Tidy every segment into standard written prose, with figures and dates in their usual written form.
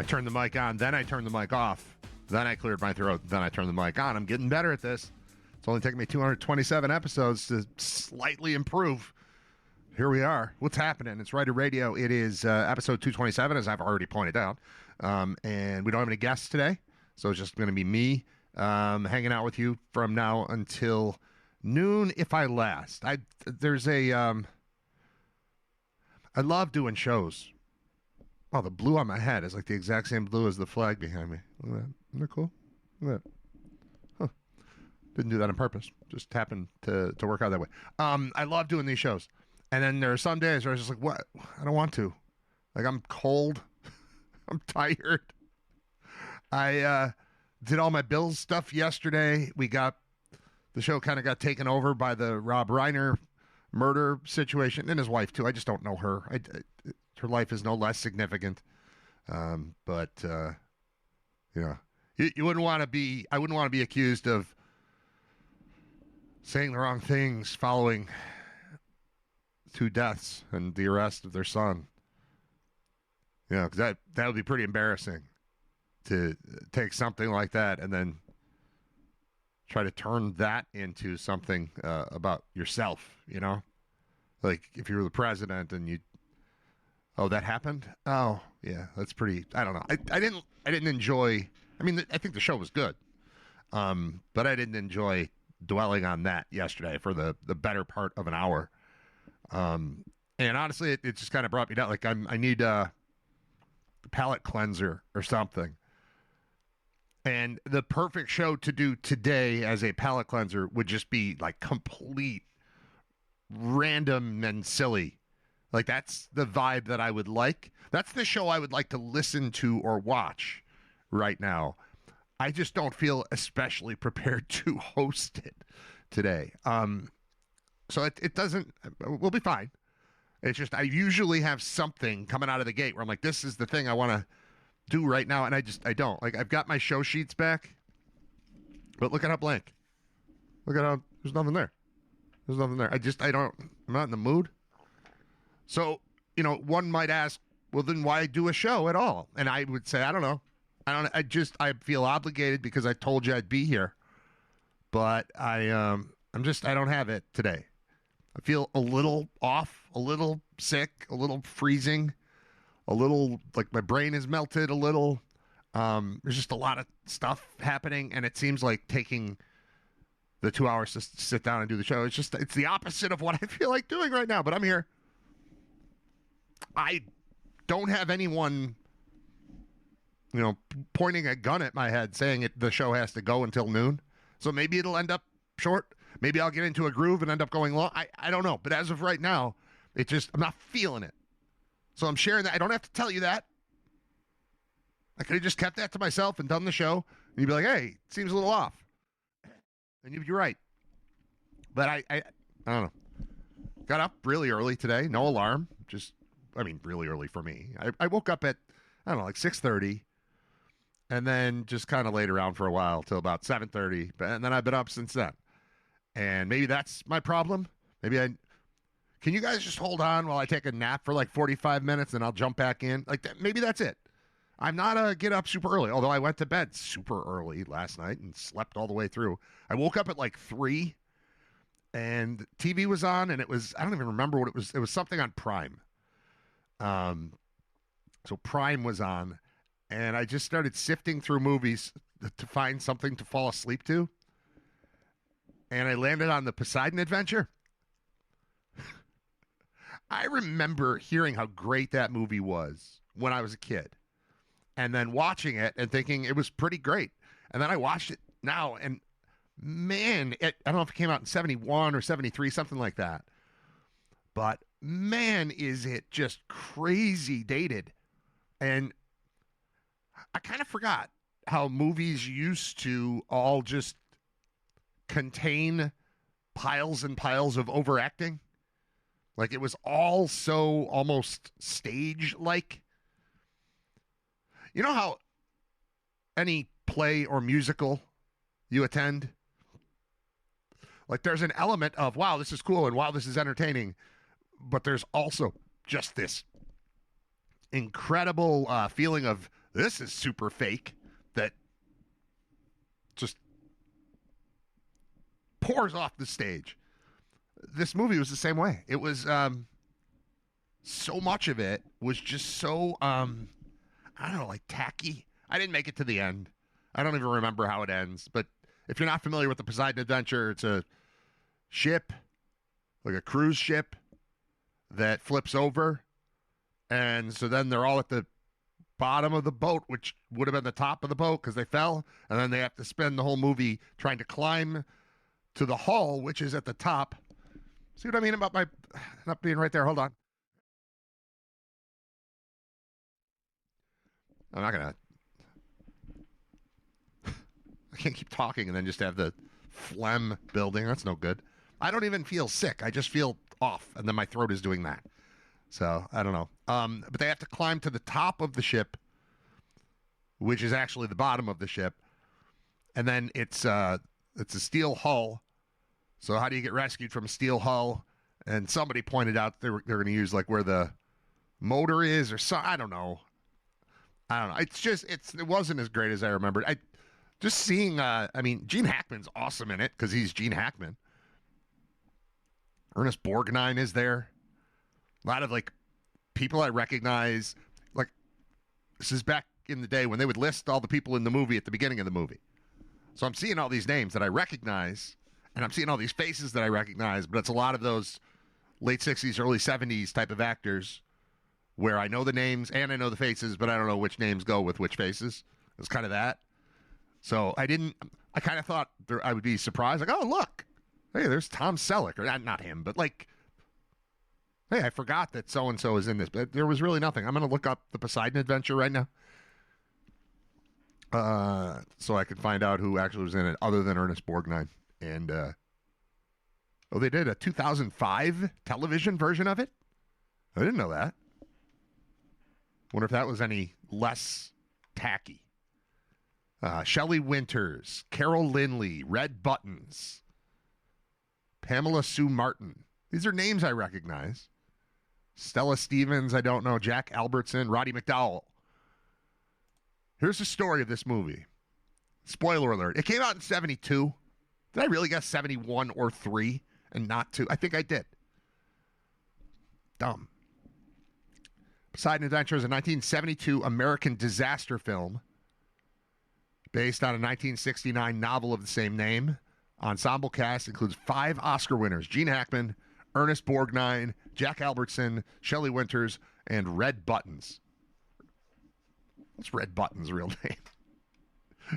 I turned the mic on, then I turned the mic off, then I cleared my throat, then I turned the mic on. I'm getting better at this. It's only taken me 227 episodes to slightly improve. Here we are. What's happening? It's Writer Radio. It is episode 227, as I've already pointed out. And we don't have any guests today, so it's just going to be me hanging out with you from now until noon if I last. I love doing shows. Oh, the blue on my head is like the exact same blue as the flag behind me. Look at that. Isn't that cool? Look at that. Huh. Didn't do that on purpose. Just happened to work out that way. I love doing these shows. And then there are some days where I was just like, what? I don't want to. Like, I'm cold. I'm tired. I did all my Bills stuff yesterday. The show kind of got taken over by the Rob Reiner murder situation, and his wife, too. I just don't know her. Her life is no less significant. But you wouldn't want to be, I wouldn't want to be accused of saying the wrong things following 2 deaths and the arrest of their son. Because that would be pretty embarrassing to take something like that and then try to turn that into something about yourself, Like if you were the president and that happened? Oh, yeah, that's pretty, I don't know. I didn't enjoy, I think the show was good. But I didn't enjoy dwelling on that yesterday for the better part of an hour. And honestly, it just kind of brought me down. Like I need a palate cleanser or something. And the perfect show to do today as a palate cleanser would just be like complete random and silly. Like that's the vibe that I would like. That's the show I would like to listen to or watch right now. I just don't feel especially prepared to host it today. So it doesn't, we'll be fine. It's just, I usually have something coming out of the gate where I'm like, this is the thing I want to do right now. And I don't. Like, I've got my show sheets back, but look at how blank. Look at how, there's nothing there. There's nothing there. I'm not in the mood. So, one might ask, well, then why do a show at all? And I would say, I don't know. I feel obligated because I told you I'd be here. But I don't have it today. I feel a little off, a little sick, a little freezing, a little like my brain is melted a little. There's just a lot of stuff happening, and it seems like taking the 2 hours to sit down and do the show. It's the opposite of what I feel like doing right now, but I'm here. I don't have anyone, pointing a gun at my head saying the show has to go until noon. So maybe it'll end up short. Maybe I'll get into a groove and end up going long. I don't know. But as of right now, I'm not feeling it. So I'm sharing that. I don't have to tell you that. I could have just kept that to myself and done the show. And you'd be like, hey, it seems a little off. And you'd be right. But I don't know. Got up really early today. No alarm. Really early for me. I woke up at, I don't know, like 6:30. And then just kind of laid around for a while till about 7:30. And then I've been up since then. And maybe that's my problem. Can you guys just hold on while I take a nap for like 45 minutes and I'll jump back in? Like that, maybe that's it. I'm not a get up super early, although I went to bed super early last night and slept all the way through. I woke up at like 3 and TV was on and I don't even remember what it was. It was something on Prime. So Prime was on and I just started sifting through movies to find something to fall asleep to. And I landed on the Poseidon Adventure. I remember hearing how great that movie was when I was a kid. And then watching it and thinking it was pretty great. And then I watched it now and man, I don't know if it came out in 71 or 73, something like that. But man, is it just crazy dated. And I kind of forgot how movies used to all just contain piles and piles of overacting. Like it was all so almost stage-like. You know how any play or musical you attend, like there's an element of, wow, this is cool and wow, this is entertaining. But there's also just this incredible feeling of This is super fake that just pours off the stage. This movie was the same way. It was so much of it was just so I don't know, like tacky. I didn't make it to the end. I don't even remember how it ends. But if you're not familiar with the Poseidon Adventure, it's a ship, like a cruise ship, that flips over. And so then they're all at the bottom of the boat, which would have been the top of the boat because they fell. And then they have to spend the whole movie trying to climb to the hull, which is at the top. See what I mean about my not being right there? Hold on. I'm not going to. I can't keep talking and then just have the phlegm building. That's no good. I don't even feel sick. I just feel off, and then my throat is doing that. So I don't know. But they have to climb to the top of the ship, which is actually the bottom of the ship, and then it's a steel hull. So how do you get rescued from a steel hull? And somebody pointed out they're going to use like where the motor is, or so. I don't know. It's just it wasn't as great as I remembered. Just seeing. Gene Hackman's awesome in it because he's Gene Hackman. Ernest Borgnine is there. A lot of like people I recognize. Like this is back in the day when they would list all the people in the movie at the beginning of the movie. So I'm seeing all these names that I recognize, and I'm seeing all these faces that I recognize. But it's a lot of those late 60s, early 70s type of actors where I know the names and I know the faces, but I don't know which names go with which faces. It's kind of that. So I kind of thought I would be surprised. Like, oh, look. Hey, there's Tom Selleck. Or not him, but like, hey, I forgot that so-and-so is in this. But there was really nothing. I'm going to look up the Poseidon Adventure right now. So I can find out who actually was in it other than Ernest Borgnine. And, they did a 2005 television version of it? I didn't know that. Wonder if that was any less tacky. Shelley Winters, Carol Lindley, Red Buttons, Pamela Sue Martin. These are names I recognize. Stella Stevens, I don't know. Jack Albertson, Roddy McDowell. Here's the story of this movie. Spoiler alert. It came out in 72. Did I really guess 71 or 3 and not 2? I think I did. Dumb. Poseidon Adventure is a 1972 American disaster film based on a 1969 novel of the same name. Ensemble cast includes 5 Oscar winners: Gene Hackman, Ernest Borgnine, Jack Albertson, Shelley Winters, and Red Buttons. What's Red Buttons' real name?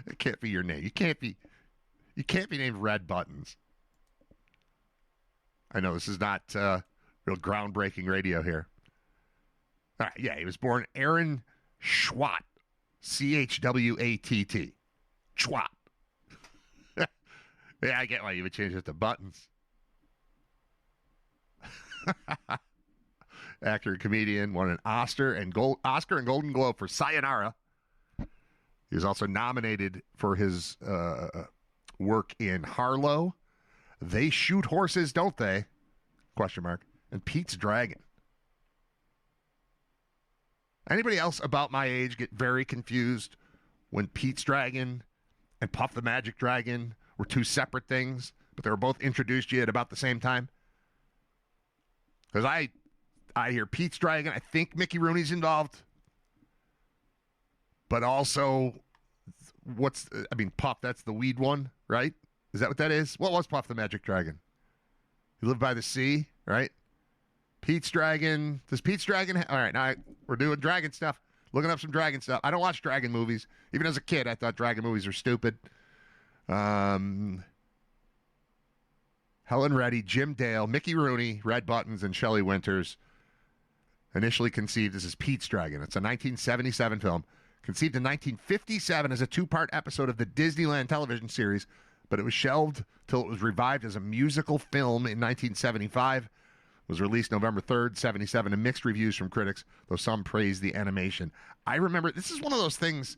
It can't be your name. You can't be named Red Buttons. I know this is not real groundbreaking radio here. All right, yeah, he was born Aaron Schwatt, Chwatt. Schwatt. Yeah, I get why you would change it to Buttons. Actor and comedian, won an Oscar and Golden Globe for Sayonara. He was also nominated for his work in Harlow, They Shoot Horses, Don't They? ? And Pete's Dragon. Anybody else about my age get very confused when Pete's Dragon and Puff the Magic Dragon were 2 separate things, but they were both introduced to you at about the same time? Because I hear Pete's Dragon, I think Mickey Rooney's involved, but also Puff, that's the weed one, right? Is that what that is? What was Puff the Magic Dragon? He lived by the sea, right? Pete's Dragon. Does Pete's Dragon... All right, now we're doing dragon stuff. Looking up some dragon stuff. I don't watch dragon movies. Even as a kid, I thought dragon movies were stupid. Helen Reddy, Jim Dale, Mickey Rooney, Red Buttons, and Shelley Winters. Initially conceived as Pete's Dragon. It's a 1977 film. Conceived in 1957 as a 2-part episode of the Disneyland television series, but it was shelved till it was revived as a musical film in 1975. It was released November 3rd, 77, and mixed reviews from critics, though some praised the animation. I remember, this is one of those things,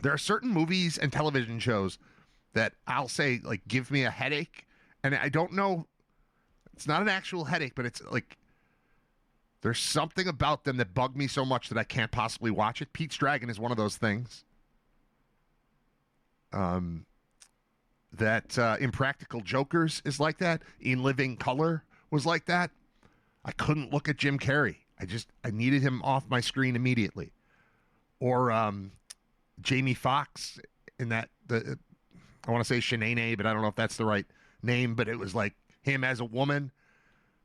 there are certain movies and television shows that I'll say, like, give me a headache, and I don't know, it's not an actual headache, but it's like, There's something about them that bug me so much that I can't possibly watch it. Pete's Dragon is one of those things. That Impractical Jokers is like that. In Living Color was like that. I couldn't look at Jim Carrey. I needed him off my screen immediately. Or Jamie Foxx in that, I want to say Shanae, but I don't know if that's the right name, but it was like him as a woman.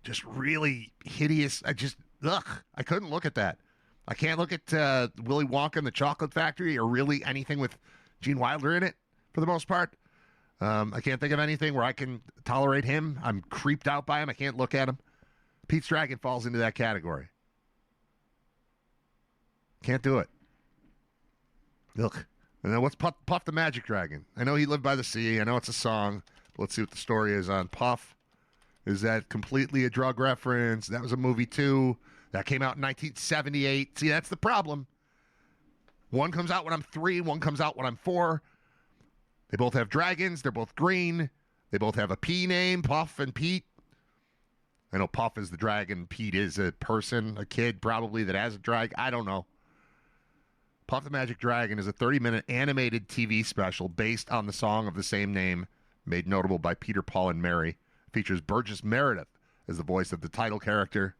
Just really hideous. I couldn't look at that. I can't look at Willy Wonka and the Chocolate Factory or really anything with Gene Wilder in it for the most part. I can't think of anything where I can tolerate him. I'm creeped out by him. I can't look at him. Pete's Dragon falls into that category. Can't do it. Look. And then what's Puff the Magic Dragon? I know he lived by the sea. I know it's a song. Let's see what the story is on Puff. Is that completely a drug reference? That was a movie, too. That came out in 1978. See, that's the problem. One comes out when I'm 3. One comes out when I'm 4. They both have dragons. They're both green. They both have a P name, Puff and Pete. I know Puff is the dragon. Pete is a person, a kid probably that has a drag. I don't know. Puff the Magic Dragon is a 30-minute animated TV special based on the song of the same name, made notable by Peter, Paul, and Mary. It features Burgess Meredith as the voice of the title character.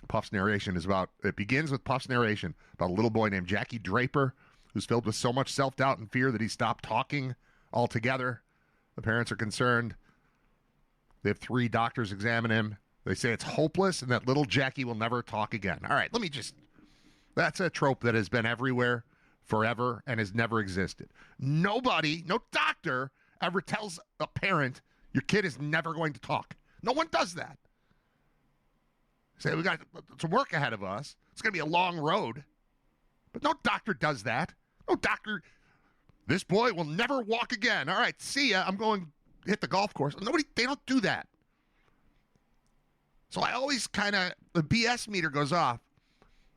Puff's narration it begins with Puff's narration about a little boy named Jackie Draper, who's filled with so much self-doubt and fear that he stopped talking altogether. The parents are concerned. They have 3 doctors examine him. They say it's hopeless and that little Jackie will never talk again. All right, that's a trope that has been everywhere forever and has never existed. Nobody, no doctor, ever tells a parent, your kid is never going to talk. No one does that. Say, we got some work ahead of us. It's going to be a long road. But no doctor does that. No doctor, this boy will never walk again. All right, see ya. I'm going to hit the golf course. They don't do that. So I always the BS meter goes off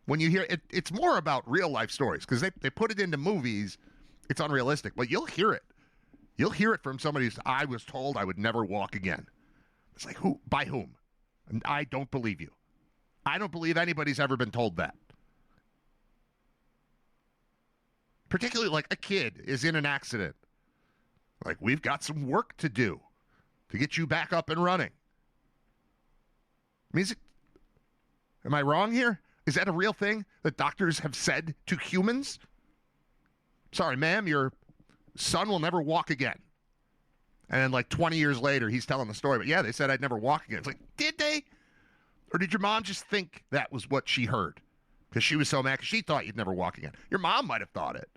when you hear it. It's more about real life stories because they put it into movies. It's unrealistic, but you'll hear it. You'll hear it from somebody who's, I was told I would never walk again. It's like, who? By whom? And I don't believe you. I don't believe anybody's ever been told that. Particularly like a kid is in an accident. Like, we've got some work to do to get you back up and running. Am I wrong here? Is that a real thing that doctors have said to humans? Sorry, ma'am, your son will never walk again. And then like 20 years later, he's telling the story. But yeah, they said I'd never walk again. It's like, did they? Or did your mom just think that was what she heard? Because she was so mad because she thought you'd never walk again. Your mom might have thought it.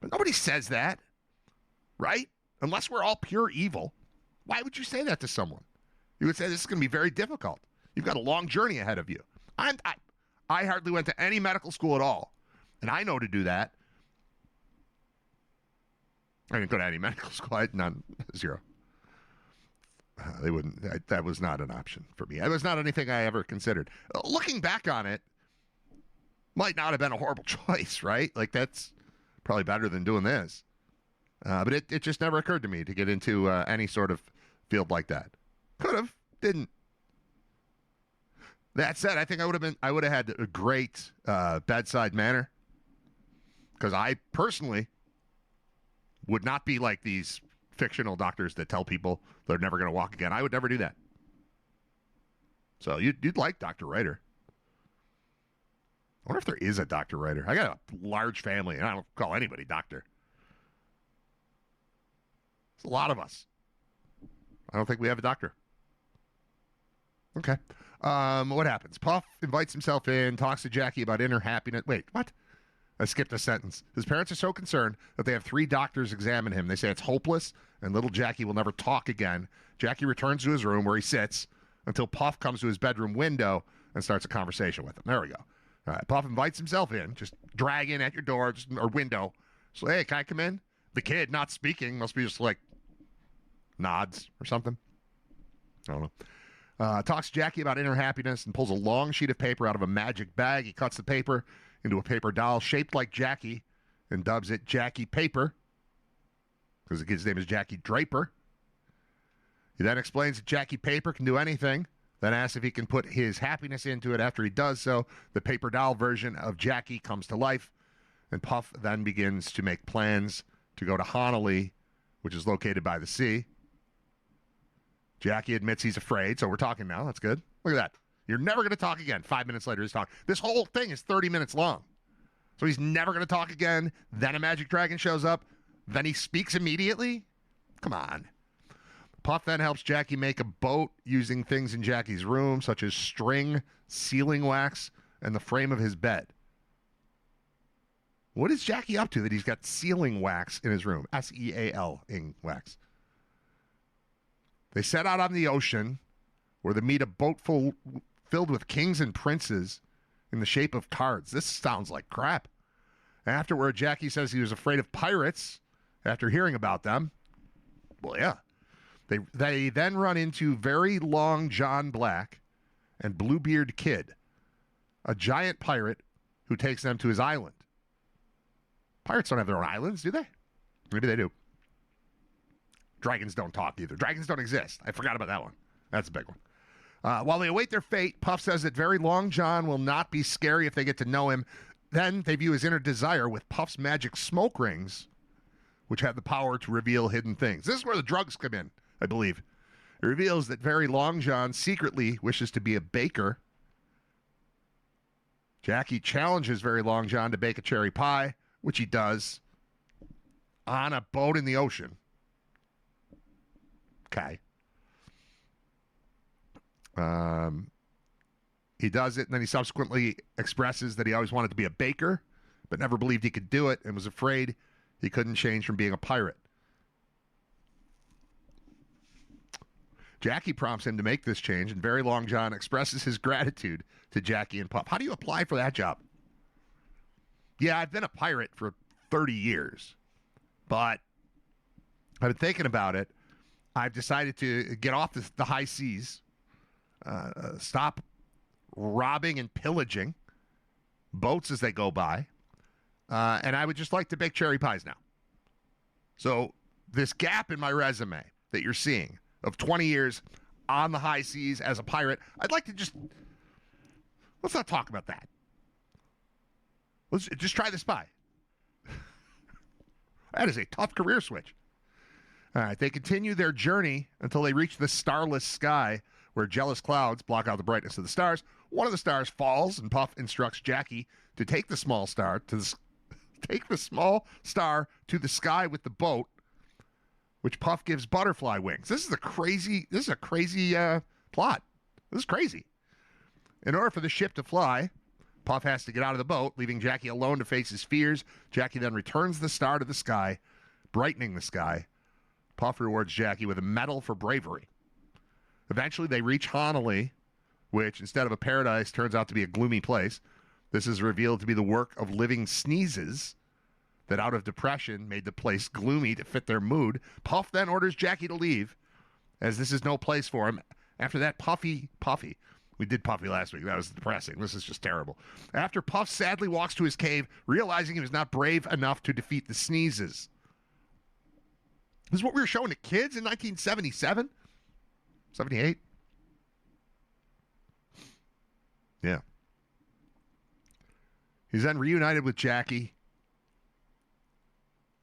But nobody says that, right? Unless we're all pure evil. Why would you say that to someone? You would say this is going to be very difficult. You've got a long journey ahead of you. I hardly went to any medical school at all. And I know to do that. I didn't go to any medical school. I had none. 0. They wouldn't. That was not an option for me. It was not anything I ever considered. Looking back on it, might not have been a horrible choice, right? Like, that's probably better than doing this. But it just never occurred to me to get into any sort of field like that. Could have, didn't. That said, I think I would have had a great bedside manner, because I personally would not be like these fictional doctors that tell people they're never going to walk again. I would never do that. So you'd like Dr. Ryder. I wonder if there is a Dr. Ryder. I got a large family, and I don't call anybody doctor. It's a lot of us. I don't think we have a doctor. Okay. What happens? Puff invites himself in, talks to Jackie about inner happiness. Wait, what? I skipped a sentence. His parents are so concerned that they have 3 doctors examine him. They say it's hopeless, and little Jackie will never talk again. Jackie returns to his room where he sits until Puff comes to his bedroom window and starts a conversation with him. There we go. All right, Puff invites himself in, just drag in at your door or window. So, hey, can I come in? The kid, not speaking, must be just like nods or something. I don't know. Talks to Jackie about inner happiness and pulls a long sheet of paper out of a magic bag. He cuts the paper into a paper doll shaped like Jackie and dubs it Jackie Paper, because the kid's name is Jackie Draper. He then explains that Jackie Paper can do anything then asks if he can put his happiness into it. After he does so, the paper doll version of Jackie comes to life, and Puff then begins to make plans to go to Honolulu, which is located by the sea. Jackie admits he's afraid, so we're talking now. That's good. Look at that. You're never going to talk again. 5 minutes later, he's talking. This whole thing is 30 minutes long. So he's never going to talk again. Then a magic dragon shows up. Then he speaks immediately? Come on. Puff then helps Jackie make a boat using things in Jackie's room, such as string, sealing wax, and the frame of his bed. What is Jackie up to that he's got sealing wax in his room? S-E-A-L-ing wax. They set out on the ocean, where they meet a boat filled with kings and princes in the shape of cards. This sounds like crap. Afterward, Jackie says he was afraid of pirates after hearing about them. Well, yeah. They then run into Very Long John Black and Bluebeard Kid, a giant pirate who takes them to his island. Pirates don't have their own islands, do they? Maybe they do. Dragons don't talk either. Dragons don't exist. I forgot about that one. That's a big one. While they await their fate, Puff says that Very Long John will not be scary if they get to know him. Then they view his inner desire with Puff's magic smoke rings, which have the power to reveal hidden things. This is where the drugs come in, I believe. It reveals that Very Long John secretly wishes to be a baker. Jackie challenges Very Long John to bake a cherry pie, which he does, on a boat in the ocean. Okay. He does it, and then he subsequently expresses that he always wanted to be a baker, but never believed he could do it, and was afraid he couldn't change from being a pirate. Jackie prompts him to make this change, and Very Long John expresses his gratitude to Jackie and Puff. How do you apply for that job? Yeah, I've been a pirate for 30 years, but I've been thinking about it. I've decided to get off the high seas, stop robbing and pillaging boats as they go by, and I would just like to bake cherry pies now. So this gap in my resume that you're seeing of 20 years on the high seas as a pirate, I'd like to let's not talk about that. Let's just try the spy. That is a tough career switch. All right, they continue their journey until they reach the starless sky, where jealous clouds block out the brightness of the stars. One of the stars falls, and Puff instructs Jackie to take the small star to the sky with the boat, which Puff gives butterfly wings. This is a crazy plot. This is crazy. In order for the ship to fly, Puff has to get out of the boat, leaving Jackie alone to face his fears. Jackie then returns the star to the sky, brightening the sky. Puff rewards Jackie with a medal for bravery. Eventually, they reach Honolulu, which, instead of a paradise, turns out to be a gloomy place. This is revealed to be the work of living sneezes that, out of depression, made the place gloomy to fit their mood. Puff then orders Jackie to leave, as this is no place for him. After that, Puffy. We did Puffy last week. That was depressing. This is just terrible. After Puff sadly walks to his cave, realizing he was not brave enough to defeat the sneezes. This is what we were showing to kids in 1977? 78? Yeah. He's then reunited with Jackie,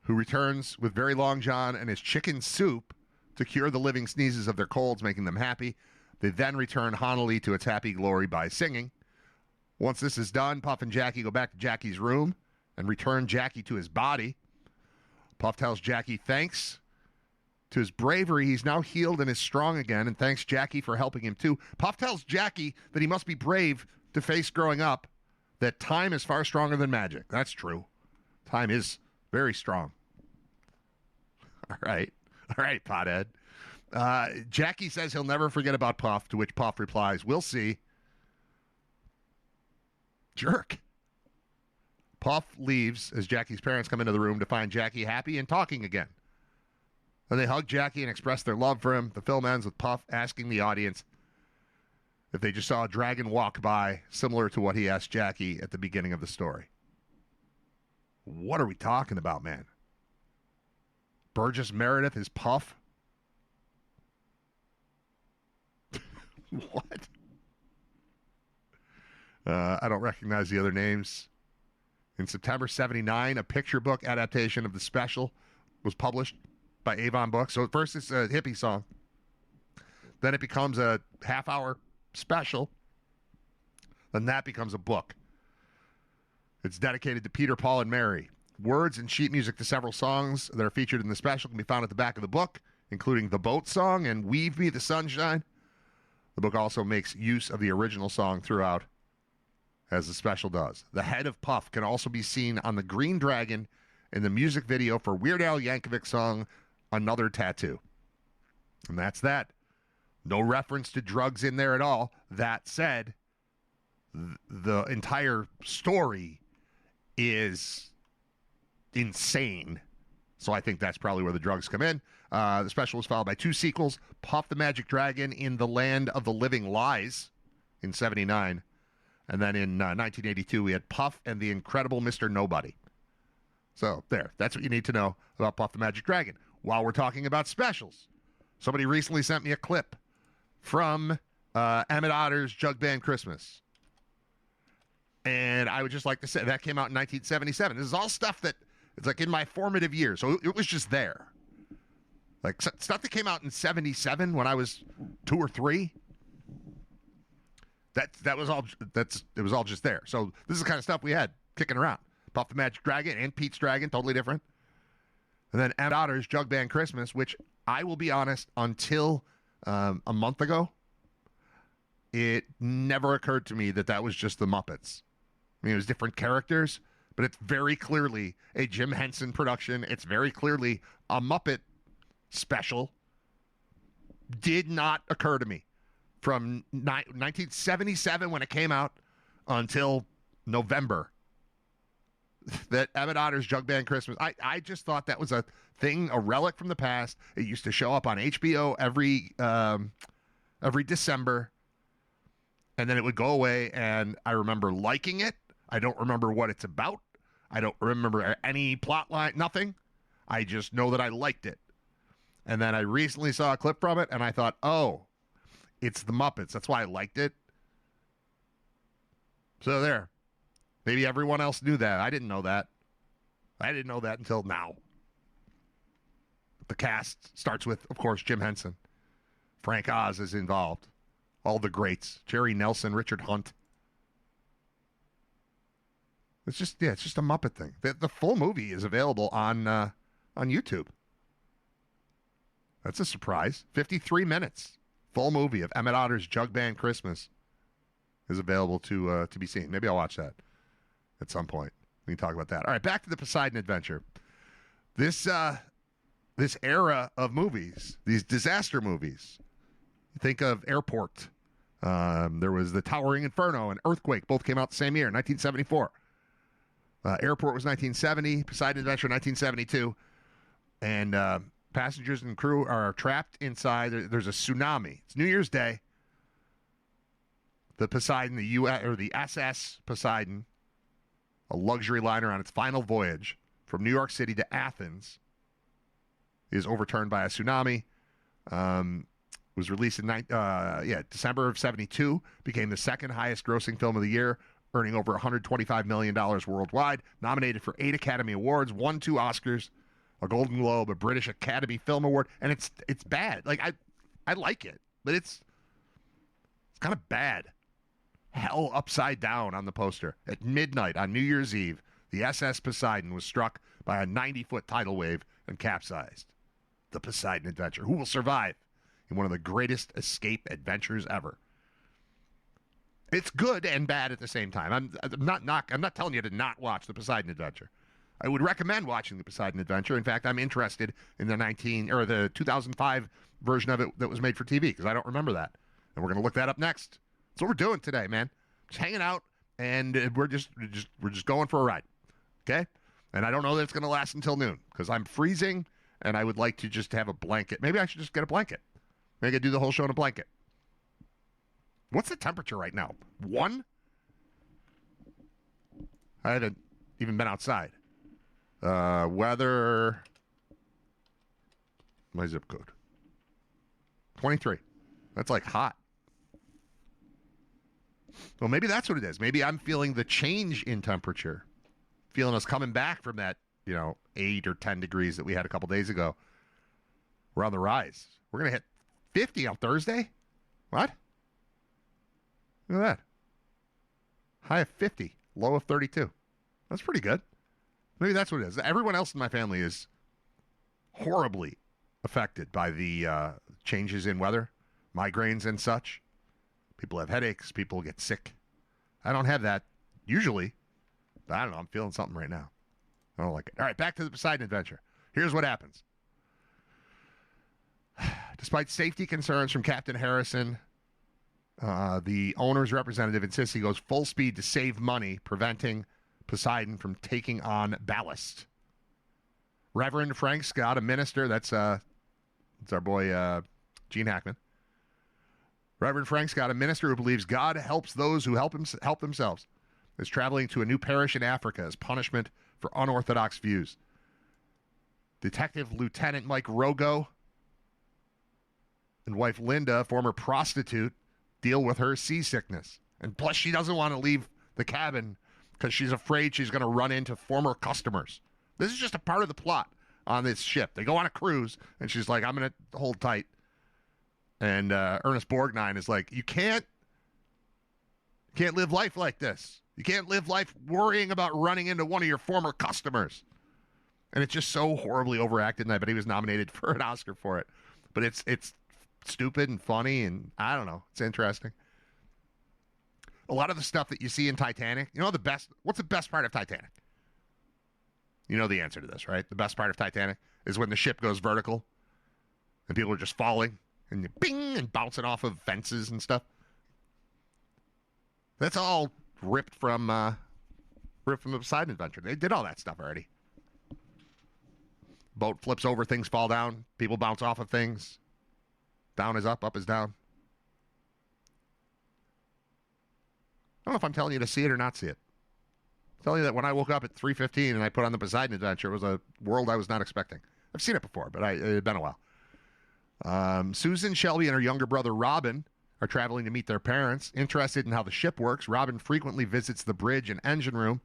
who returns with Very Long John and his chicken soup to cure the living sneezes of their colds, making them happy. They then return Honolulu to its happy glory by singing. Once this is done, Puff and Jackie go back to Jackie's room and return Jackie to his body. Puff tells Jackie thanks to his bravery, he's now healed and is strong again, and thanks Jackie for helping him too. Puff tells Jackie that he must be brave to face growing up, that time is far stronger than magic. That's true. Time is very strong. All right, pothead. Jackie says he'll never forget about Puff, to which Puff replies, "We'll see." Jerk. Puff leaves as Jackie's parents come into the room to find Jackie happy and talking again. Then they hug Jackie and express their love for him. The film ends with Puff asking the audience if they just saw a dragon walk by, similar to what he asked Jackie at the beginning of the story. What are we talking about, man? Burgess Meredith is Puff? What? I don't recognize the other names. In September 79, a picture book adaptation of the special was published by Avon Books. So at first it's a hippie song. Then it becomes a half-hour special. Then that becomes a book. It's dedicated to Peter, Paul, and Mary. Words and sheet music to several songs that are featured in the special can be found at the back of the book, including the boat song and Weave Me the Sunshine. The book also makes use of the original song throughout, as the special does. The head of Puff can also be seen on the Green Dragon in the music video for Weird Al Yankovic's song, Another Tattoo. And that's that. No reference to drugs in there at all. That said, the entire story is insane. So I think that's probably where the drugs come in. The special was followed by 2 sequels, Puff the Magic Dragon in the Land of the Living Lies in 79. And then in 1982, we had Puff and the Incredible Mr. Nobody. So there, that's what you need to know about Puff the Magic Dragon. While we're talking about specials, somebody recently sent me a clip from Emmett Otter's Jug Band Christmas. And I would just like to say, that came out in 1977. This is all stuff that, it's like in my formative years. So it was just there. Like stuff that came out in 77 when I was 2 or 3. That was all. It was all just there. So this is the kind of stuff we had kicking around. Puff the Magic Dragon and Pete's Dragon, totally different. And then Emmett Otter's Jug Band Christmas, which I will be honest, until a month ago, it never occurred to me that was just the Muppets. I mean, it was different characters, but it's very clearly a Jim Henson production. It's very clearly a Muppet special. Did not occur to me. From 1977 when it came out until November, that Emmett Otter's Jug Band Christmas, I just thought that was a thing, a relic from the past. It used to show up on HBO every December, and then it would go away, and I remember liking it. I don't remember what it's about. I don't remember any plot line, nothing. I just know that I liked it. And then I recently saw a clip from it, and I thought, oh, it's the Muppets. That's why I liked it. So there. Maybe everyone else knew that. I didn't know that. I didn't know that until now. The cast starts with, of course, Jim Henson. Frank Oz is involved. All the greats. Jerry Nelson, Richard Hunt. It's just a Muppet thing. The full movie is available on YouTube. That's a surprise. 53 minutes. Full movie of Emmett Otter's Jug Band Christmas is available to be seen. Maybe I'll watch that at some point. We can talk about that. All right, back to the Poseidon Adventure. This era of movies, these disaster movies. Think of Airport. There was The Towering Inferno and Earthquake. Both came out the same year, 1974. Airport was 1970. Poseidon Adventure, 1972. And passengers and crew are trapped inside. There's a tsunami. It's New Year's Day. The Poseidon, the SS Poseidon, a luxury liner on its final voyage from New York City to Athens, is overturned by a tsunami. Was released in December of 72. Became the second highest grossing film of the year, earning over $125 million worldwide. Nominated for 8 Academy Awards, won 2 Oscars, a Golden Globe, a British Academy Film Award, and it's bad. Like I like it, but it's kind of bad. Hell upside down on the poster. At midnight on New Year's Eve, the SS Poseidon was struck by a 90-foot tidal wave and capsized. The Poseidon Adventure. Who will survive in one of the greatest escape adventures ever? It's good and bad at the same time. I'm not telling you to not watch the Poseidon Adventure. I would recommend watching the Poseidon Adventure. In fact, I'm interested in the 2005 version of it that was made for TV because I don't remember that. And we're going to look that up next. That's what we're doing today, man. Just hanging out, and we're just going for a ride. Okay? And I don't know that it's going to last until noon because I'm freezing, and I would like to just have a blanket. Maybe I should just get a blanket. Maybe I could do the whole show in a blanket. What's the temperature right now? 1? I haven't even been outside. Weather. My zip code. 23. That's like hot. Well, maybe that's what it is. Maybe I'm feeling the change in temperature, feeling us coming back from that, 8 or 10 degrees that we had a couple days ago. We're on the rise. We're going to hit 50 on Thursday? What? Look at that. High of 50, low of 32. That's pretty good. Maybe that's what it is. Everyone else in my family is horribly affected by the changes in weather, migraines and such. People have headaches. People get sick. I don't have that usually, but I don't know. I'm feeling something right now. I don't like it. All right, back to the Poseidon Adventure. Here's what happens. Despite safety concerns from Captain Harrison, the owner's representative insists he goes full speed to save money, preventing Poseidon from taking on ballast. Reverend Frank Scott, a minister, that's our boy Gene Hackman. Reverend Frank Scott, a minister who believes God helps those who help themselves, is traveling to a new parish in Africa as punishment for unorthodox views. Detective Lieutenant Mike Rogo and wife Linda, former prostitute, deal with her seasickness. And plus, she doesn't want to leave the cabin because she's afraid she's going to run into former customers. This is just a part of the plot on this ship. They go on a cruise, and she's like, I'm going to hold tight. And Ernest Borgnine is like, you can't live life like this. You can't live life worrying about running into one of your former customers. And it's just so horribly overacted, and I bet he was nominated for an Oscar for it. But it's stupid and funny, and I don't know. It's interesting. A lot of the stuff that you see in Titanic, what's the best part of Titanic? You know the answer to this, right? The best part of Titanic is when the ship goes vertical and people are just falling and bing and bouncing off of fences and stuff. That's all ripped from the Poseidon Adventure. They did all that stuff already. Boat flips over, things fall down, people bounce off of things. Down is up is down. I don't know if I'm telling you to see it or not see it. I'm telling you that when I woke up at 3:15 and I put on the Poseidon Adventure, it was a world I was not expecting. I've seen it before, but it had been a while. Susan Shelby and her younger brother Robin are traveling to meet their parents. Interested in how the ship works, Robin frequently visits the bridge and engine room.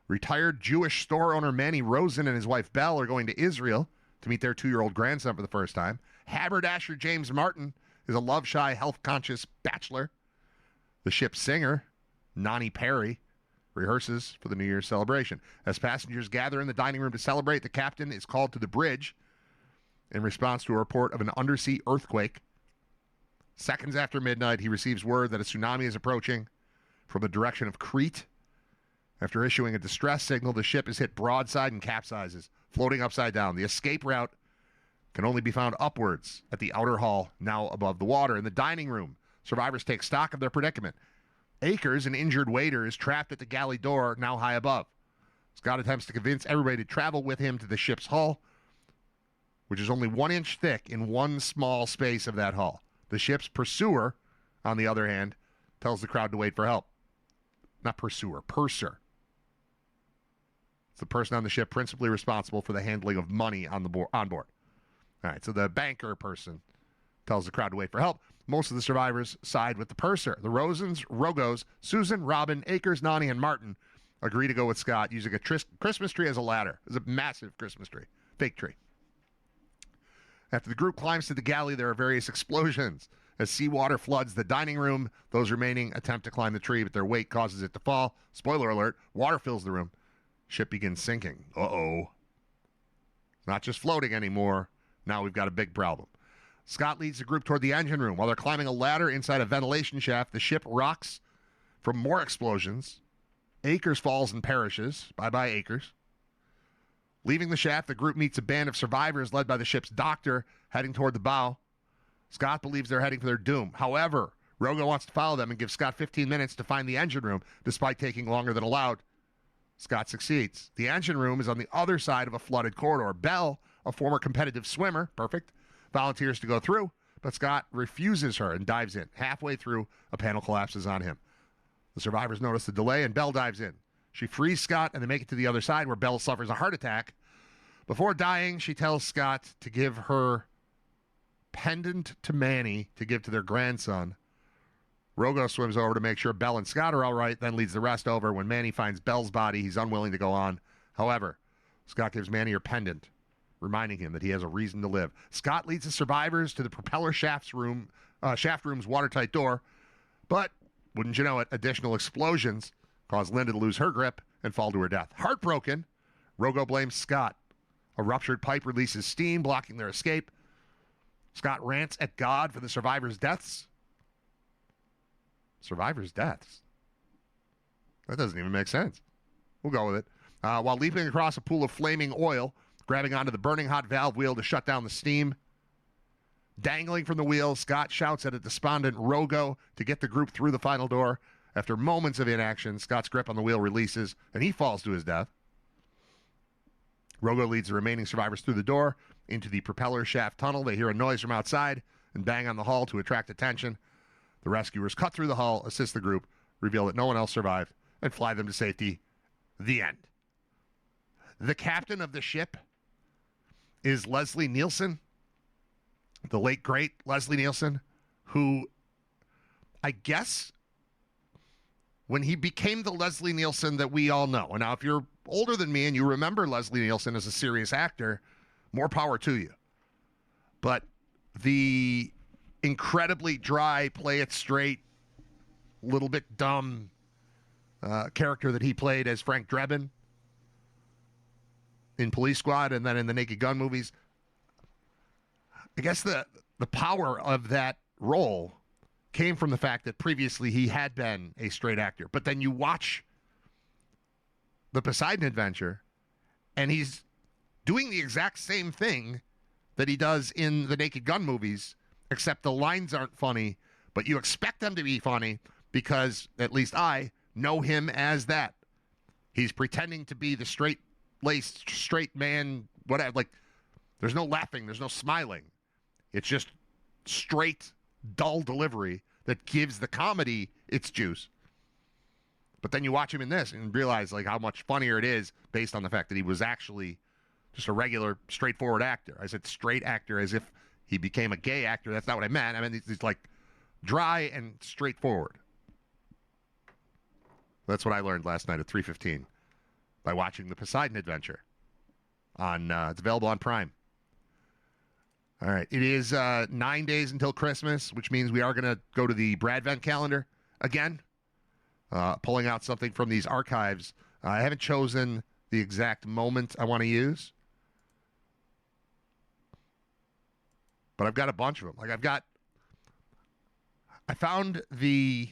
Retired Jewish store owner Manny Rosen and his wife Belle are going to Israel to meet their 2-year-old grandson for the first time. Haberdasher James Martin is a love-shy, health-conscious bachelor. The ship's singer, Nani Perry, rehearses for the New Year's celebration. As passengers gather in the dining room to celebrate, the captain is called to the bridge in response to a report of an undersea earthquake. Seconds after midnight, he receives word that a tsunami is approaching from the direction of Crete. After issuing a distress signal, the ship is hit broadside and capsizes, floating upside down. The escape route can only be found upwards at the outer hull, now above the water. In the dining room, survivors take stock of their predicament. Akers, an injured waiter, is trapped at the galley door, now high above. Scott attempts to convince everybody to travel with him to the ship's hull, which is only 1 inch thick in one small space of that hull. The ship's pursuer, on the other hand, tells the crowd to wait for help. Not pursuer, purser. It's the person on the ship principally responsible for the handling of money on board. All right, so the banker person tells the crowd to wait for help. Most of the survivors side with the purser. The Rosens, Rogos, Susan, Robin, Akers, Nani, and Martin agree to go with Scott using a Christmas tree as a ladder. It's a massive Christmas tree, fake tree. After the group climbs to the galley, there are various explosions. As seawater floods the dining room, those remaining attempt to climb the tree, but their weight causes it to fall. Spoiler alert, water fills the room. Ship begins sinking. Uh-oh. It's not just floating anymore. Now we've got a big problem. Scott leads the group toward the engine room. While they're climbing a ladder inside a ventilation shaft, the ship rocks from more explosions. Akers falls and perishes. Bye-bye, Akers. Leaving the shaft, the group meets a band of survivors led by the ship's doctor heading toward the bow. Scott believes they're heading for their doom. However, Rogo wants to follow them and gives Scott 15 minutes to find the engine room, despite taking longer than allowed. Scott succeeds. The engine room is on the other side of a flooded corridor. Belle, a former competitive swimmer, perfect, volunteers to go through, but Scott refuses her and dives in. Halfway through, a panel collapses on him. The survivors notice the delay, and Belle dives in. She frees Scott, and they make it to the other side, where Belle suffers a heart attack. Before dying, she tells Scott to give her pendant to Manny to give to their grandson. Rogo swims over to make sure Bell and Scott are all right, then leads the rest over. When Manny finds Bell's body, he's unwilling to go on. However, Scott gives Manny her pendant, reminding him that he has a reason to live. Scott leads the survivors to the propeller shaft room's watertight door, but wouldn't you know it, additional explosions cause Linda to lose her grip and fall to her death. Heartbroken, Rogo blames Scott. A ruptured pipe releases steam, blocking their escape. Scott rants at God for the survivors' deaths. Survivors' deaths? That doesn't even make sense. We'll go with it. While leaping across a pool of flaming oil, grabbing onto the burning hot valve wheel to shut down the steam. Dangling from the wheel, Scott shouts at a despondent Rogo to get the group through the final door. After moments of inaction, Scott's grip on the wheel releases, and he falls to his death. Rogo leads the remaining survivors through the door into the propeller shaft tunnel. They hear a noise from outside and bang on the hull to attract attention. The rescuers cut through the hull, assist the group, reveal that no one else survived, and fly them to safety. The end. The captain of the ship is Leslie Nielsen, the late, great Leslie Nielsen, who I guess when he became the Leslie Nielsen that we all know. And now, if you're older than me and you remember Leslie Nielsen as a serious actor, more power to you. But the incredibly dry, play it straight, little bit dumb character that he played as Frank Drebin in Police Squad and then in the Naked Gun movies, I guess the power of that role came from the fact that previously he had been a straight actor. But then you watch the Poseidon Adventure, and he's doing the exact same thing that he does in the Naked Gun movies, except the lines aren't funny, but you expect them to be funny because, at least I, know him as that. He's pretending to be the straight-laced, straight man, whatever. Like, there's no laughing, there's no smiling. It's just straight, dull delivery that gives the comedy its juice. But then you watch him in this and realize like how much funnier it is based on the fact that he was actually just a regular, straightforward actor. I said straight actor as if he became a gay actor. That's not what I meant. I mean, he's like dry and straightforward. That's what I learned last night at 3:15 by watching the Poseidon Adventure. It's available on Prime. All right. It is 9 days until Christmas, which means we are going to go to the Bradvent calendar again, pulling out something from these archives. I haven't chosen the exact moment I want to use, but I've got a bunch of them. Like I found the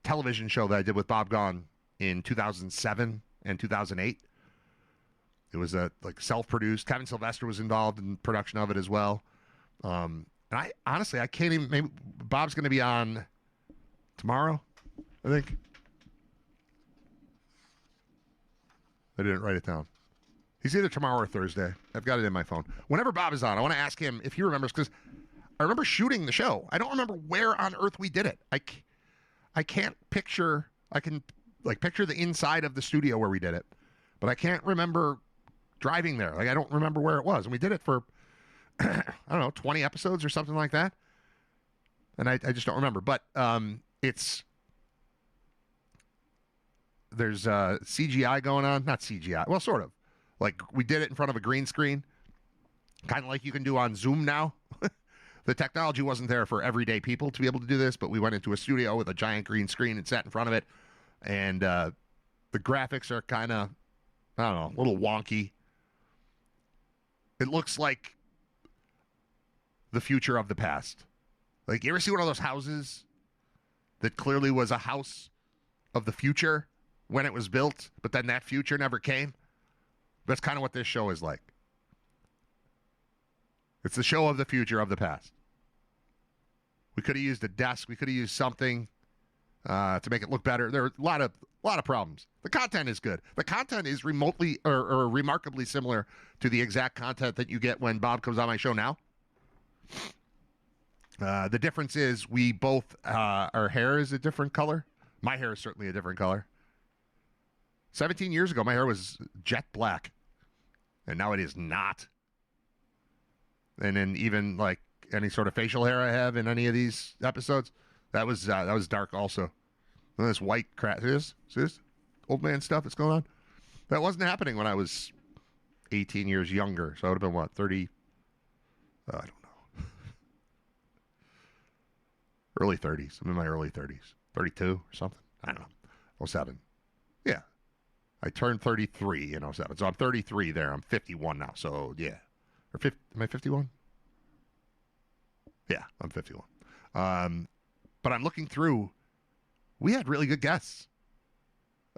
television show that I did with Bob Gahn in 2007 and 2008. It was like self-produced. Kevin Sylvester was involved in production of it as well. And I honestly, I can't even. Maybe Bob's going to be on tomorrow, I think. I didn't write it down. He's either tomorrow or Thursday. I've got it in my phone. Whenever Bob is on, I want to ask him if he remembers, because I remember shooting the show. I don't remember where on earth we did it. I can't picture. I can like picture the inside of the studio where we did it, but I can't remember driving there. Like, I don't remember where it was. And we did it for, I don't know, 20 episodes or something like that. And I just don't remember. But there's CGI going on. Not CGI. Well, sort of. Like, we did it in front of a green screen. Kind of like you can do on Zoom now. The technology wasn't there for everyday people to be able to do this, but we went into a studio with a giant green screen and sat in front of it. And the graphics are kind of, I don't know, a little wonky. It looks like the future of the past. Like, you ever see one of those houses that clearly was a house of the future when it was built, but then that future never came? That's kind of what this show is like. It's the show of the future of the past. We could have used a desk. We could have used something to make it look better. There are a lot of problems. The content is good. The content is remotely or remarkably similar to the exact content that you get when Bob comes on my show now. The difference is we both, our hair is a different color. My hair is certainly a different color. 17 years ago, my hair was jet black, and now it is not. And then even like any sort of facial hair I have in any of these episodes, That was dark also. And this white crap. See this old man stuff that's going on? That wasn't happening when I was 18 years younger. So I would have been, what, 30? I don't know. Early 30s. I'm in my early 30s. 32 or something. I don't know. 07. Yeah. I turned 33 in 07. So I'm 33 there. I'm 51 now. So, yeah. Or 50, am I 51? Yeah, I'm 51. But I'm looking through. We had really good guests.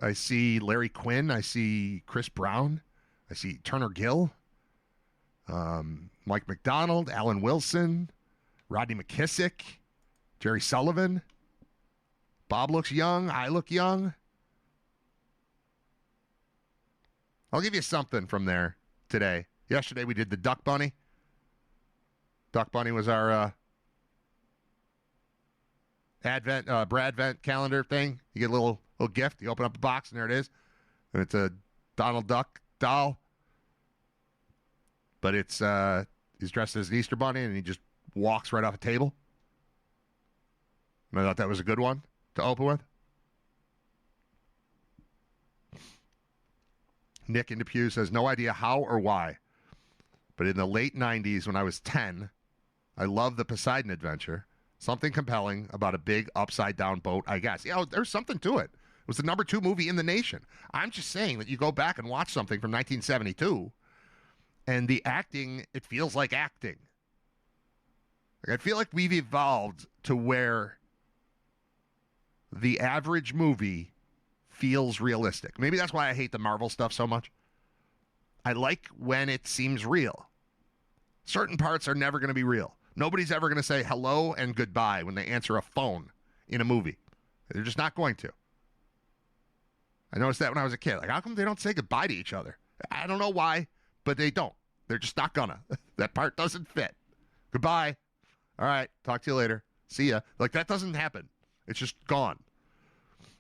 I see Larry Quinn. I see Chris Brown. I see Turner Gill. Mike McDonald. Alan Wilson. Rodney McKissick. Jerry Sullivan. Bob looks young. I look young. I'll give you something from there today. Yesterday we did the Duck Bunny. Duck Bunny was our Bradvent calendar thing. You get a little gift. You open up the box and there it is. And it's a Donald Duck doll. But it's he's dressed as an Easter Bunny and he just walks right off a table. And I thought that was a good one to open with. Nick in Depew says, no idea how or why, but in the late 90s when I was 10, I loved the Poseidon Adventure. Something compelling about a big upside-down boat, I guess. Yeah, there's something to it. It was the number 2 movie in the nation. I'm just saying that you go back and watch something from 1972, and the acting, it feels like acting. Like, I feel like we've evolved to where the average movie feels realistic. Maybe that's why I hate the Marvel stuff so much. I like when it seems real. Certain parts are never going to be real. Nobody's ever going to say hello and goodbye when they answer a phone in a movie. They're just not going to. I noticed that when I was a kid. Like, how come they don't say goodbye to each other? I don't know why, but they don't. They're just not gonna. That part doesn't fit. Goodbye. All right, talk to you later. See ya. Like, that doesn't happen. It's just gone.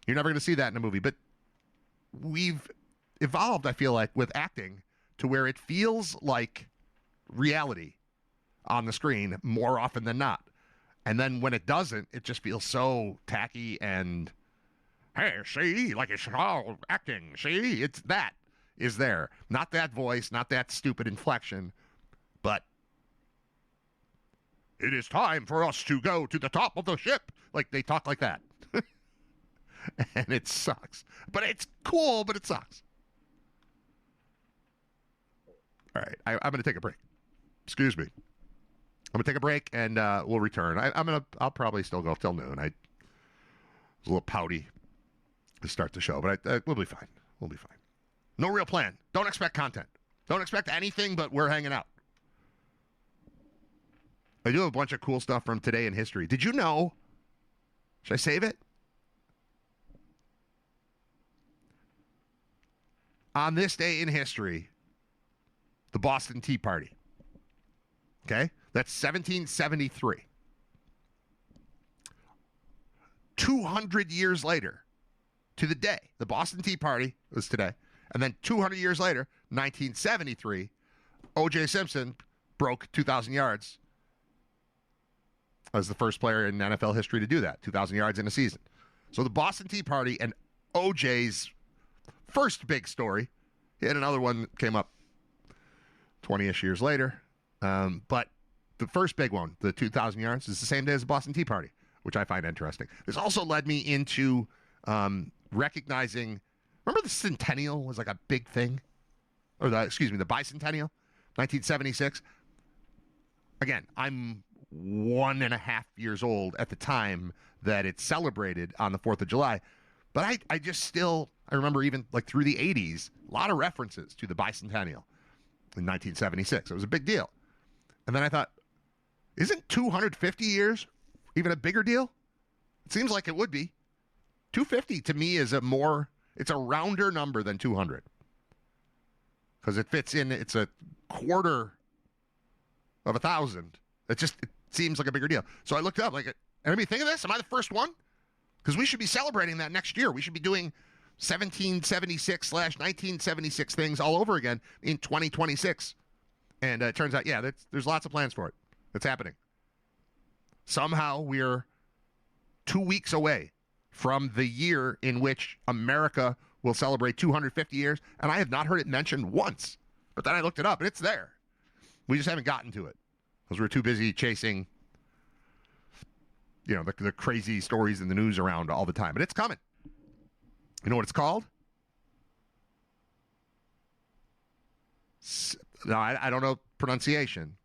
You're never going to see that in a movie. But we've evolved, I feel like, with acting to where it feels like reality on the screen more often than not. And then when it doesn't, it just feels so tacky and, hey, see, like it's all acting. See, it's that is there. Not that voice, not that stupid inflection, but it is time for us to go to the top of the ship. Like, they talk like that. And it sucks. But it's cool, but it sucks. All right, I'm going to take a break. Excuse me. I'm going to take a break, and we'll return. I'll probably still go till noon. I was a little pouty to start the show, but we'll be fine. We'll be fine. No real plan. Don't expect content. Don't expect anything, but we're hanging out. I do have a bunch of cool stuff from today in history. Did you know? Should I save it? On this day in history, the Boston Tea Party. Okay? That's 1773. 200 years later, to the day, the Boston Tea Party was today. And then 200 years later, 1973, O.J. Simpson broke 2,000 yards as the first player in NFL history to do that, 2,000 yards in a season. So the Boston Tea Party and O.J.'s first big story. He had another one that came up 20-ish years later. But the first big one, the 2,000 yards, is the same day as the Boston Tea Party, which I find interesting. This also led me into recognizing, remember the centennial was like a big thing? Or the bicentennial, 1976. Again, I'm 1.5 years old at the time that it's celebrated on the 4th of July. But I just still, I remember even like through the 80s, a lot of references to the bicentennial in 1976. It was a big deal. And then I thought, isn't 250 years even a bigger deal? It seems like it would be. 250 to me is it's a rounder number than 200. Because it fits in, it's a quarter of 1,000. It seems like a bigger deal. So I looked up, like, anybody think of this? Am I the first one? Because we should be celebrating that next year. We should be doing 1776/1976 things all over again in 2026. And it turns out, yeah, there's lots of plans for it. It's happening. Somehow we're 2 weeks away from the year in which America will celebrate 250 years, and I have not heard it mentioned once. But then I looked it up, and it's there. We just haven't gotten to it because we're too busy chasing, the crazy stories in the news around all the time. But it's coming. You know what it's called? No, I don't know pronunciation,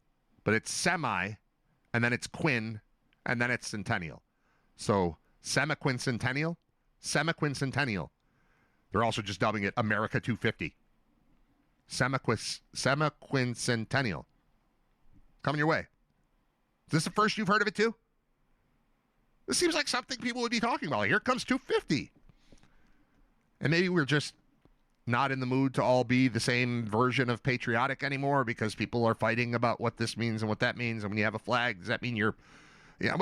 but it's semi, and then it's quin, and then it's centennial. So semiquincentennial. They're also just dubbing it America 250. Semiquincentennial. Coming your way. Is this the first you've heard of it too? This seems like something people would be talking about. Here comes 250. And maybe we're just not in the mood to all be the same version of patriotic anymore because people are fighting about what this means and what that means. And when you have a flag, does that mean you're...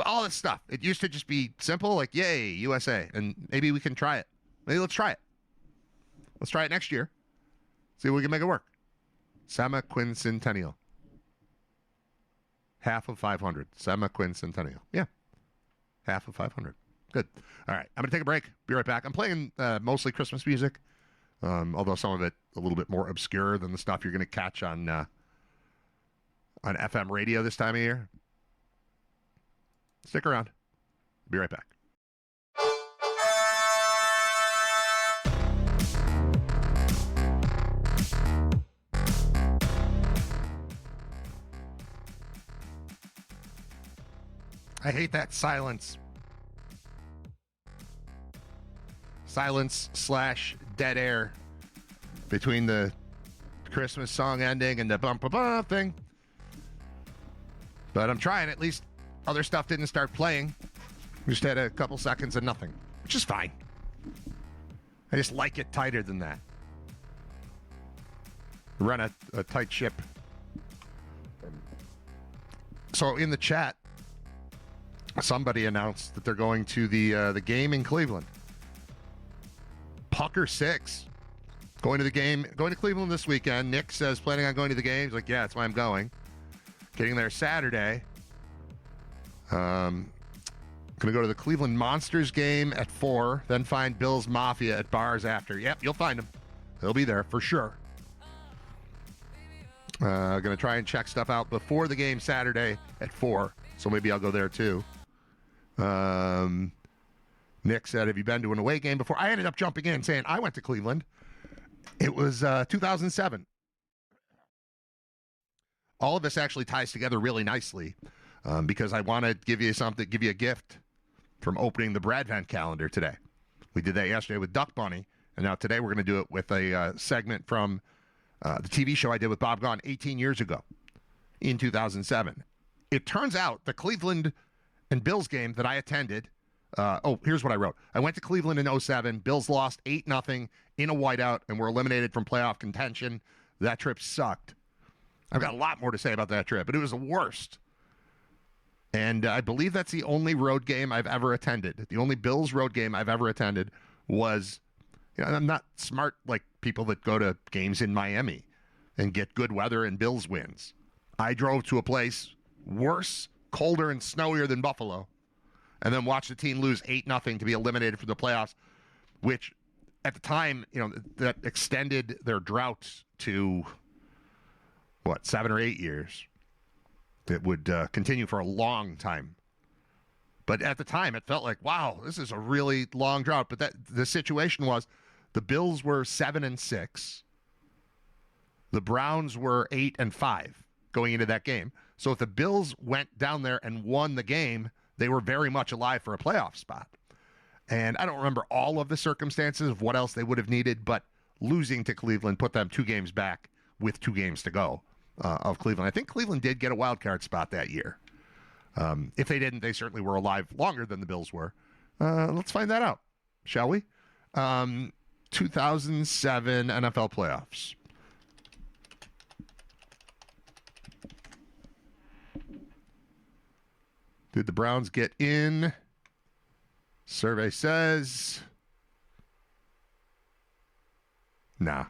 all this stuff. It used to just be simple, like, yay, USA. And maybe we can try it. Maybe let's try it. Let's try it next year. See if we can make it work. Semiquincentennial. Half of 500. Semiquincentennial. Yeah. Half of 500. Good. All right. I'm going to take a break. Be right back. I'm playing mostly Christmas music, although some of it a little bit more obscure than the stuff you're going to catch on FM radio this time of year. Stick around. Be right back. I hate that silence. Silence/dead air between the Christmas song ending and the bump thing. But I'm trying. At least other stuff didn't start playing. We just had a couple seconds of nothing, which is fine. I just like it tighter than that. Run a tight ship. So in the chat, somebody announced that they're going to the game in Cleveland. Pucker 6. Going to the game, going to Cleveland this weekend. Nick says planning on going to the game. He's like, yeah, that's why I'm going. Getting there Saturday. Going to go to the Cleveland Monsters game at 4, then find Bill's Mafia at bars after. Yep, you'll find them. They'll be there for sure. Going to try and check stuff out before the game Saturday at 4, so maybe I'll go there too. Nick said, have you been to an away game before? I ended up jumping in saying I went to Cleveland. It was 2007. All of this actually ties together really nicely because I want to give you a gift from opening the Bradvent calendar today. We did that yesterday with Duck Bunny, and now today we're going to do it with a segment from the TV show I did with Bob Gahn 18 years ago in 2007. It turns out the Cleveland and Bills game that I attended, here's what I wrote. I went to Cleveland in 07. Bills lost 8-0 in a whiteout and were eliminated from playoff contention. That trip sucked. I've got a lot more to say about that trip, but it was the worst. And I believe that's the only road game I've ever attended. The only Bills road game I've ever attended was, I'm not smart like people that go to games in Miami and get good weather and Bills wins. I drove to a place worse, colder, and snowier than Buffalo, and then watched the team lose 8-0 to be eliminated from the playoffs, which at the time, that extended their drought to, 7 or 8 years. It would continue for a long time. But at the time, it felt like, wow, this is a really long drought. But the situation was the Bills were 7-6. The Browns were 8-5 going into that game. So if the Bills went down there and won the game, they were very much alive for a playoff spot. And I don't remember all of the circumstances of what else they would have needed, but losing to Cleveland put them 2 games back with 2 games to go of Cleveland. I think Cleveland did get a wild card spot that year. If they didn't, they certainly were alive longer than the Bills were. Let's find that out, shall we? 2007 NFL playoffs. Did the Browns get in? Survey says, nah.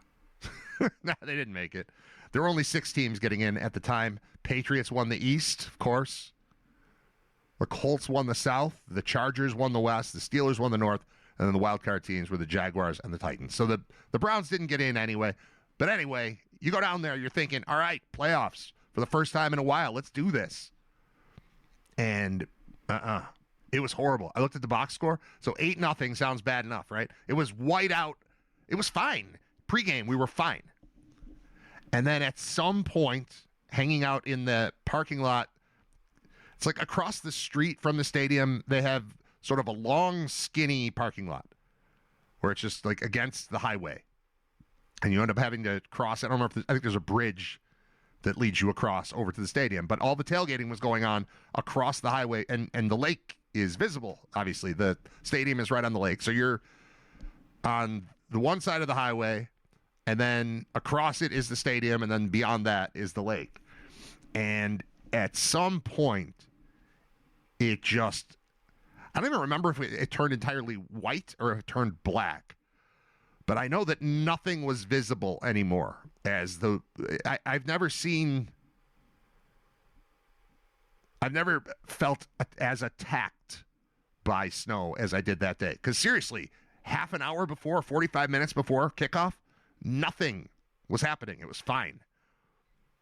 Nah, they didn't make it. There were only 6 teams getting in at the time. Patriots won the East, of course. The Colts won the South, the Chargers won the West, the Steelers won the North, and then the wild card teams were the Jaguars and the Titans. So the Browns didn't get in anyway. But anyway, you go down there, you're thinking, all right, playoffs for the first time in a while. Let's do this. And it was horrible. I looked at the box score. So 8-0 sounds bad enough, right? It was white out. It was fine. Pre-game, we were fine. And then at some point, hanging out in the parking lot, it's like across the street from the stadium, they have sort of a long, skinny parking lot where it's just like against the highway. And you end up having to cross. I don't know if I think there's a bridge that leads you across over to the stadium. But all the tailgating was going on across the highway, and the lake is visible, obviously. The stadium is right on the lake. So you're on the one side of the highway, and then across it is the stadium, and then beyond that is the lake. And at some point, it just, I don't even remember if it turned entirely white or if it turned black. But I know that nothing was visible anymore. I've never felt as attacked by snow as I did that day. Because seriously, half an hour before, 45 minutes before kickoff, nothing was happening. It was fine.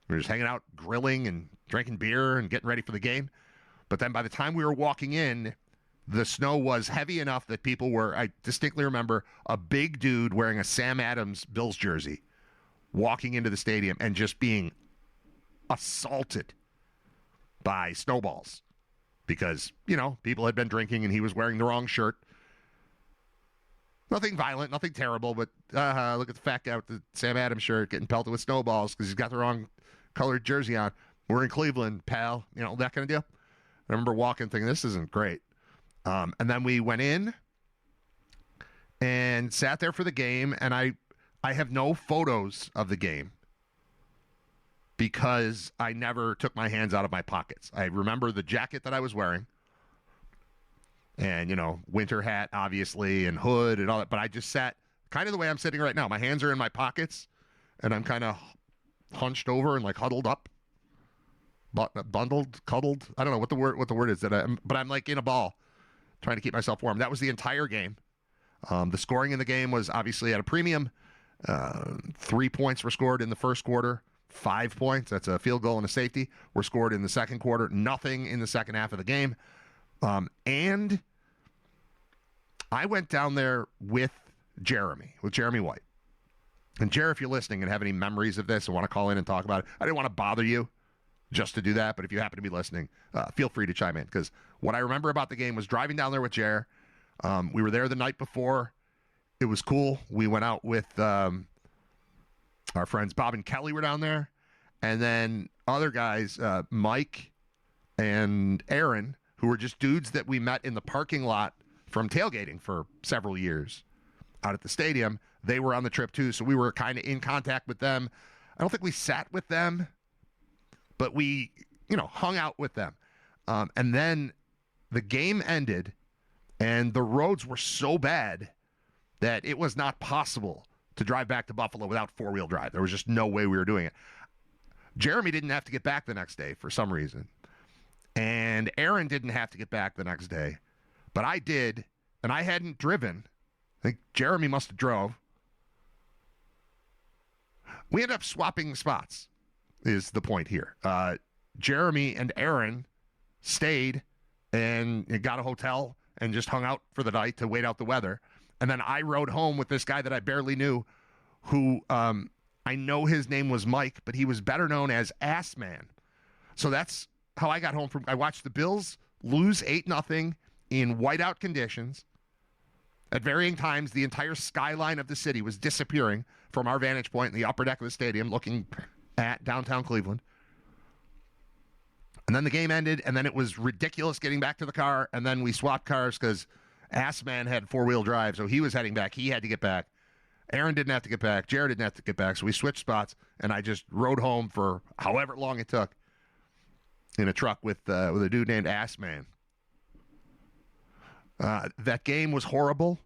We were just hanging out, grilling and drinking beer and getting ready for the game. But then by the time we were walking in, the snow was heavy enough that people were, I distinctly remember, a big dude wearing a Sam Adams Bills jersey walking into the stadium and just being assaulted by snowballs because, people had been drinking and he was wearing the wrong shirt. Nothing violent, nothing terrible, but look at the fat guy with the Sam Adams shirt getting pelted with snowballs because he's got the wrong colored jersey on. We're in Cleveland, pal. That kind of deal. I remember walking thinking, this isn't great. And then we went in and sat there for the game, and I have no photos of the game because I never took my hands out of my pockets. I remember the jacket that I was wearing and, winter hat, obviously, and hood and all that, but I just sat kind of the way I'm sitting right now. My hands are in my pockets, and I'm kind of hunched over and, like, huddled up. Bundled, cuddled. I don't know what the word is, but I'm like in a ball trying to keep myself warm. That was the entire game. The scoring in the game was obviously at a premium. 3 points were scored in the first quarter. 5 points, that's a field goal and a safety, were scored in the second quarter. Nothing in the second half of the game. And I went down there with Jeremy White. And Jerry, if you're listening and have any memories of this and want to call in and talk about it, I didn't want to bother you just to do that, but if you happen to be listening, feel free to chime in, because what I remember about the game was driving down there with Jer. We were there the night before. It was cool. We went out with our friends Bob and Kelly were down there, and then other guys, Mike and Aaron, who were just dudes that we met in the parking lot from tailgating for several years out at the stadium. They were on the trip too, so we were kind of in contact with them. I don't think we sat with them, but we, hung out with them. And then the game ended, and the roads were so bad that it was not possible to drive back to Buffalo without four-wheel drive. There was just no way we were doing it. Jeremy didn't have to get back the next day for some reason. And Aaron didn't have to get back the next day. But I did, and I hadn't driven. I think Jeremy must have drove. We ended up swapping spots, is the point here. Jeremy and Aaron stayed and got a hotel and just hung out for the night to wait out the weather. And then I rode home with this guy that I barely knew, who I know his name was Mike, but he was better known as Ass Man. So that's how I got home from. I watched the Bills lose 8-0 in whiteout conditions. At varying times, the entire skyline of the city was disappearing from our vantage point in the upper deck of the stadium looking at downtown Cleveland. And then the game ended, and then it was ridiculous getting back to the car, and then we swapped cars because Ass Man had four-wheel drive, so he was heading back. He had to get back. Aaron didn't have to get back. Jared didn't have to get back, so we switched spots, and I just rode home for however long it took in a truck with a dude named Ass Man. That game was horrible.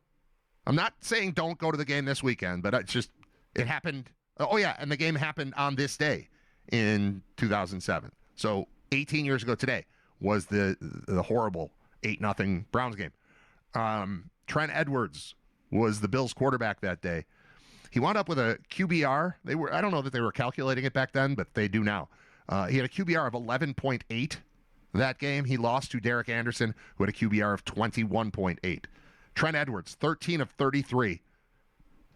I'm not saying don't go to the game this weekend, but it happened. Oh, yeah, and the game happened on this day in 2007. So 18 years ago today. was the horrible 8-0 Browns game. Trent Edwards was the Bills quarterback that day. He wound up with a QBR. I don't know that they were calculating it back then, but they do now. He had a QBR of 11.8 that game. He lost to Derek Anderson, who had a QBR of 21.8. Trent Edwards, 13 of 33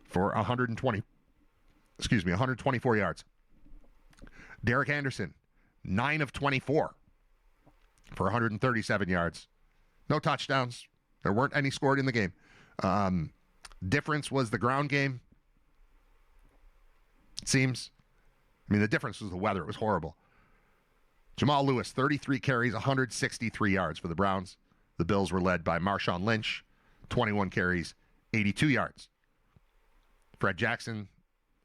for 124 yards. Derek Anderson, 9 of 24 for 137 yards. No touchdowns. There weren't any scored in the game. Difference was the ground game. It seems. I mean, the difference was the weather. It was horrible. Jamal Lewis, 33 carries, 163 yards for the Browns. The Bills were led by Marshawn Lynch, 21 carries, 82 yards. Fred Jackson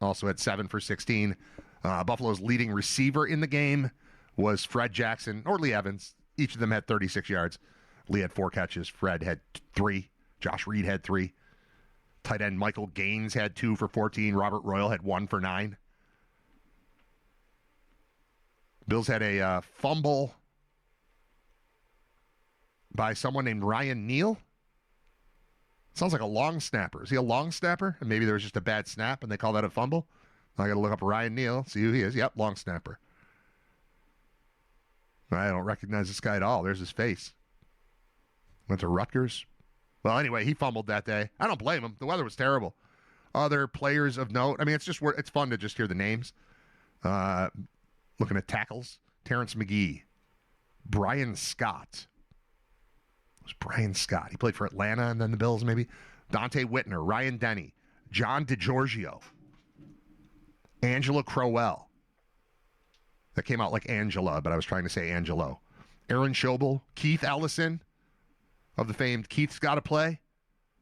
also had 7 for 16. Buffalo's leading receiver in the game was Fred Jackson or Lee Evans. Each of them had 36 yards. Lee had 4 catches. Fred had 3. Josh Reed had 3. Tight end Michael Gaines had 2 for 14. Robert Royal had 1 for 9. Bills had a fumble by someone named Ryan Neal. Sounds like a long snapper. Is he a long snapper? And maybe there was just a bad snap and they call that a fumble? I got to look up Ryan Neal, see who he is. Yep, long snapper. I don't recognize this guy at all. There's his face. Went to Rutgers. Well, anyway, he fumbled that day. I don't blame him. The weather was terrible. Other players of note. I mean, it's fun to just hear the names. Looking at tackles. Terrence McGee. Brian Scott. It was Brian Scott. He played for Atlanta and then the Bills maybe. Dante Whitner. Ryan Denny. John DeGiorgio. Angela Crowell. That came out like Angela, but I was trying to say Angelo. Aaron Schobel. Keith Ellison of the famed Keith's Gotta Play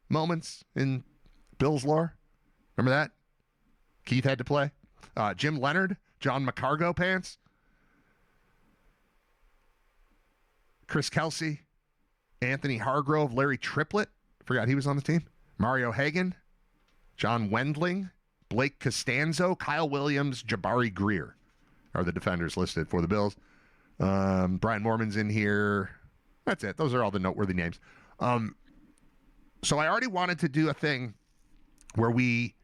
moments in Bills lore. Remember that? Keith had to play. Jim Leonard. John McCargo pants. Chris Kelsey. Anthony Hargrove. Larry Triplett. Forgot he was on the team. Mario Hagan. John Wendling. Blake Costanzo. Kyle Williams. Jabari Greer are the defenders listed for the Bills. Brian Mormon's in here. That's it. Those are all the noteworthy names. So I already wanted to do a thing where we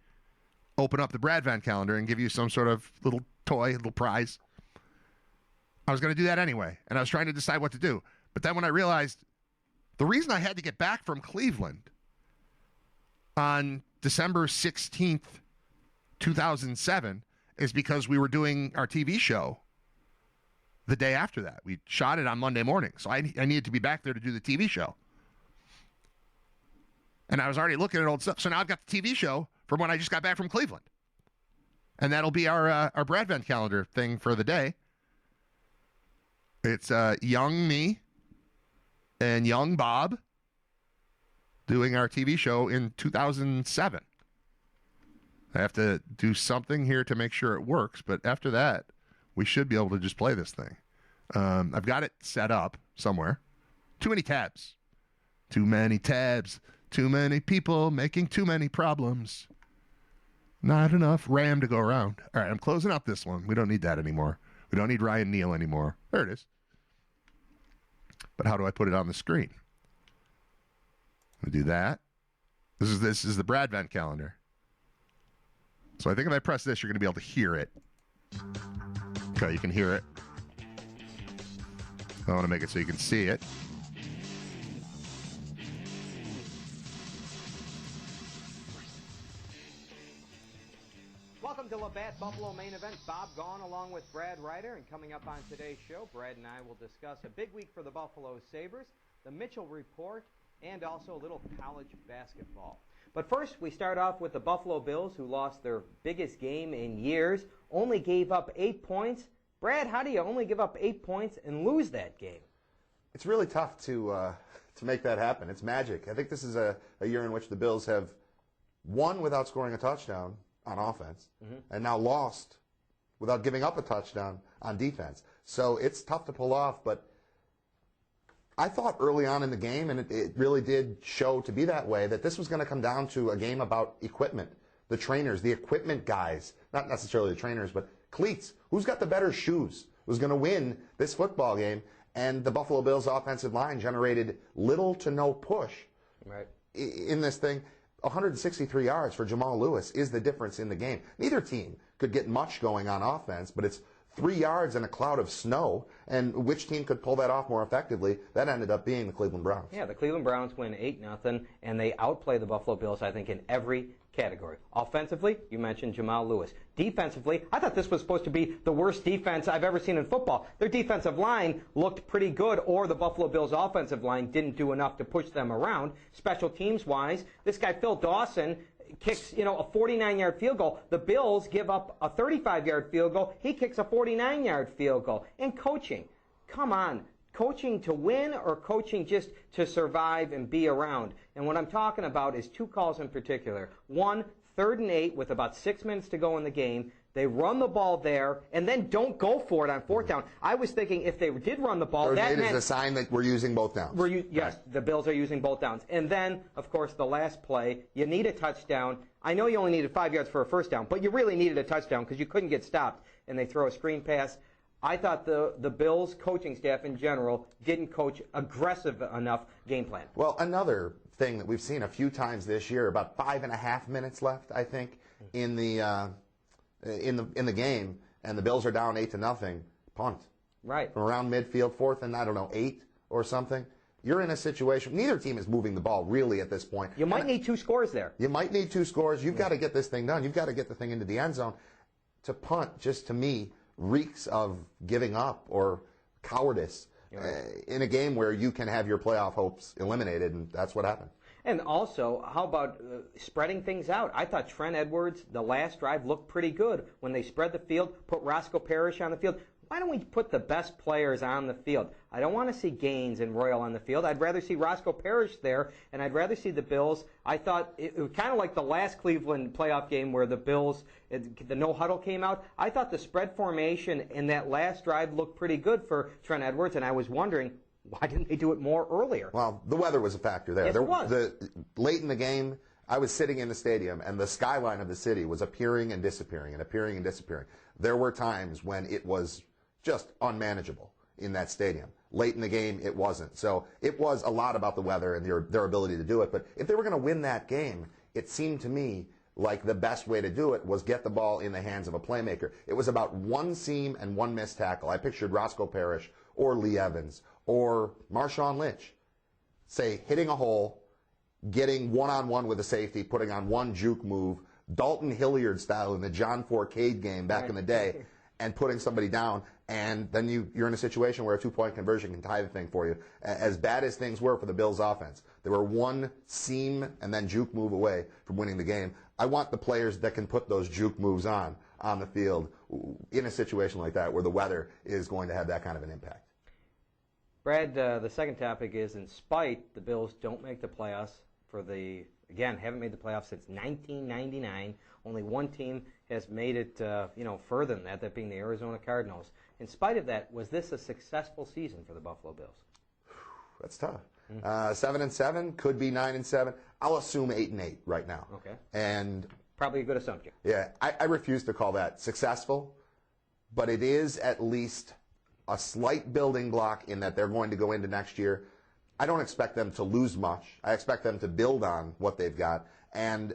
open up the Brad Van calendar and give you some sort of little toy, little prize. I was going to do that anyway, and I was trying to decide what to do. But then when I realized the reason I had to get back from Cleveland on December 16th, 2007, is because we were doing our TV show the day after that. We shot it on Monday morning, so I needed to be back there to do the TV show. And I was already looking at old stuff, so now I've got the TV show from when I just got back from Cleveland. And that'll be our Brad Van calendar thing for the day. It's young me and young Bob doing our TV show in 2007. I have to do something here to make sure it works, but after that, we should be able to just play this thing. I've got it set up somewhere. Too many tabs. Too many tabs. Too many people making too many problems. Not enough RAM to go around. All right, I'm closing out this one. We don't need that anymore. We don't need Ryan Neal anymore. There it is. But how do I put it on the screen? We do that. This is the Brad Van calendar. So I think if I press this, you're going to be able to hear it. Okay, you can hear it. I want to make it so you can see it. Welcome to Labatt Buffalo Main Event. Bob Gaughan along with Brad Ryder. And coming up on today's show, Brad and I will discuss a big week for the Buffalo Sabres, the Mitchell Report, and also a little college basketball. But first, we start off with the Buffalo Bills, who lost their biggest game in years, only gave up 8 points. Brad, how do you only give up 8 points and lose that game? It's really tough to make that happen. It's magic. I think this is a year in which the Bills have won without scoring a touchdown on offense, and now lost without giving up a touchdown on defense. So it's tough to pull off, but I thought early on in the game, and it really did show to be that way, that this was going to come down to a game about equipment. The trainers, the equipment guys, not necessarily the trainers, but cleats. Who's got the better shoes? Who's going to win this football game? And the Buffalo Bills offensive line generated little to no push in this thing. 163 yards for Jamal Lewis is the difference in the game. Neither team could get much going on offense, but it's 3 yards in a cloud of snow, and which team could pull that off more effectively? That ended up being the Cleveland Browns. Yeah, the Cleveland Browns win 8-0, and they outplay the Buffalo Bills, I think, in every category. Offensively, you mentioned Jamal Lewis. Defensively, I thought this was supposed to be the worst defense I've ever seen in football. Their defensive line looked pretty good, or the Buffalo Bills offensive line didn't do enough to push them around. Special teams-wise, this guy Phil Dawson kicks, a 49-yard field goal. The Bills give up a 35-yard field goal. He kicks a 49-yard field goal. And coaching, come on. Coaching to win or coaching just to survive and be around? And what I'm talking about is two calls in particular. One, 3rd and 8 with about 6 minutes to go in the game. They run the ball there and then don't go for it on 4th down. I was thinking if they did run the ball, that meant... is a sign that we're using both downs. Yes, the Bills are using both downs. And then, of course, the last play, you need a touchdown. I know you only needed 5 yards for a 1st down, but you really needed a touchdown because you couldn't get stopped. And they throw a screen pass. I thought the Bills coaching staff in general didn't coach aggressive enough game plan. Well, another thing that we've seen a few times this year, about 5.5 minutes left, I think, in the game, and the Bills are down 8-0, punt. Right. From around midfield, 4th and 8 or something. You're in a situation, neither team is moving the ball really at this point. You might need 2 scores there. You might need 2 scores. You've got to get this thing done. You've got to get the thing into the end zone. To punt, just to me, reeks of giving up or cowardice in a game where you can have your playoff hopes eliminated, and that's what happened. And also, how about spreading things out? I thought Trent Edwards, the last drive, looked pretty good when they spread the field, put Roscoe Parrish on the field. Why don't we put the best players on the field? I don't want to see Gaines and Royal on the field. I'd rather see Roscoe Parrish there, and I'd rather see the Bills. I thought it was kind of like the last Cleveland playoff game where the Bills, the no-huddle came out. I thought the spread formation in that last drive looked pretty good for Trent Edwards, and I was wondering, why didn't they do it more earlier? Well, the weather was a factor there. Yes, it was. Late in the game, I was sitting in the stadium, and the skyline of the city was appearing and disappearing and appearing and disappearing. There were times when it was just unmanageable in that stadium. Late in the game, it wasn't. So it was a lot about the weather and their ability to do it. But if they were going to win that game, it seemed to me like the best way to do it was get the ball in the hands of a playmaker. It was about one seam and one missed tackle. I pictured Roscoe Parrish or Lee Evans or Marshawn Lynch, say, hitting a hole, getting one-on-one with a safety, putting on one juke move, Dalton Hilliard style in the John Forcade game back in the day, and putting somebody down, and then you're in a situation where a 2-point conversion can tie the thing for you. As bad as things were for the Bills' offense, they were one seam and then juke move away from winning the game. I want the players that can put those juke moves on the field in a situation like that where the weather is going to have that kind of an impact. Brad, the second topic is, in spite the Bills don't make the playoffs haven't made the playoffs since 1999. Only one team has made it, further than that being the Arizona Cardinals. In spite of that, was this a successful season for the Buffalo Bills? That's tough. 7-7, could be 9-7. I'll assume 8-8 right now. Okay. And probably a good assumption. Yeah, I refuse to call that successful, but it is at least a slight building block in that they're going to go into next year. I don't expect them to lose much. I expect them to build on what they've got. And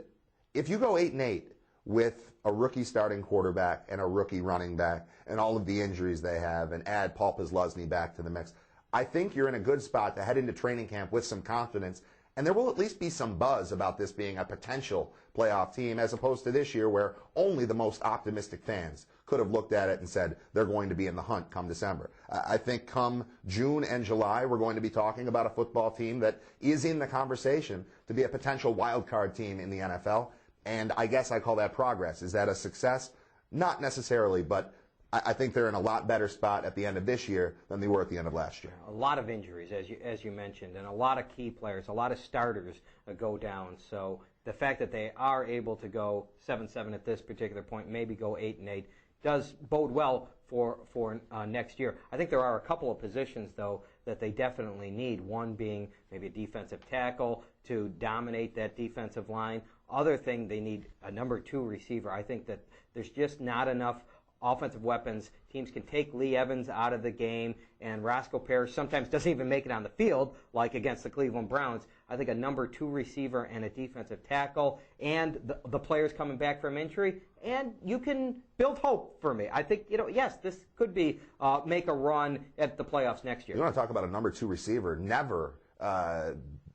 if you go 8-8 with a rookie starting quarterback and a rookie running back and all of the injuries they have and add Paul Posluszny back to the mix, I think you're in a good spot to head into training camp with some confidence. And there will at least be some buzz about this being a potential playoff team as opposed to this year where only the most optimistic fans could have looked at it and said they're going to be in the hunt come December. I think come June and July, we're going to be talking about a football team that is in the conversation to be a potential wild card team in the NFL. And I guess I call that progress. Is that a success? Not necessarily, but I think they're in a lot better spot at the end of this year than they were at the end of last year. A lot of injuries, as you mentioned, and a lot of key players, a lot of starters go down. So the fact that they are able to go 7-7 at this particular point, maybe go 8-8, does bode well for next year. I think there are a couple of positions, though, that they definitely need. One being maybe a defensive tackle to dominate that defensive line. Other thing, they need a number 2 receiver. I think that there's just not enough offensive weapons. Teams can take Lee Evans out of the game, and Roscoe Parrish sometimes doesn't even make it on the field, like against the Cleveland Browns. I think a number 2 receiver and a defensive tackle, and the players coming back from injury, and you can build hope for me. I think, yes, this could be make a run at the playoffs next year. You want to talk about a number 2 receiver? Never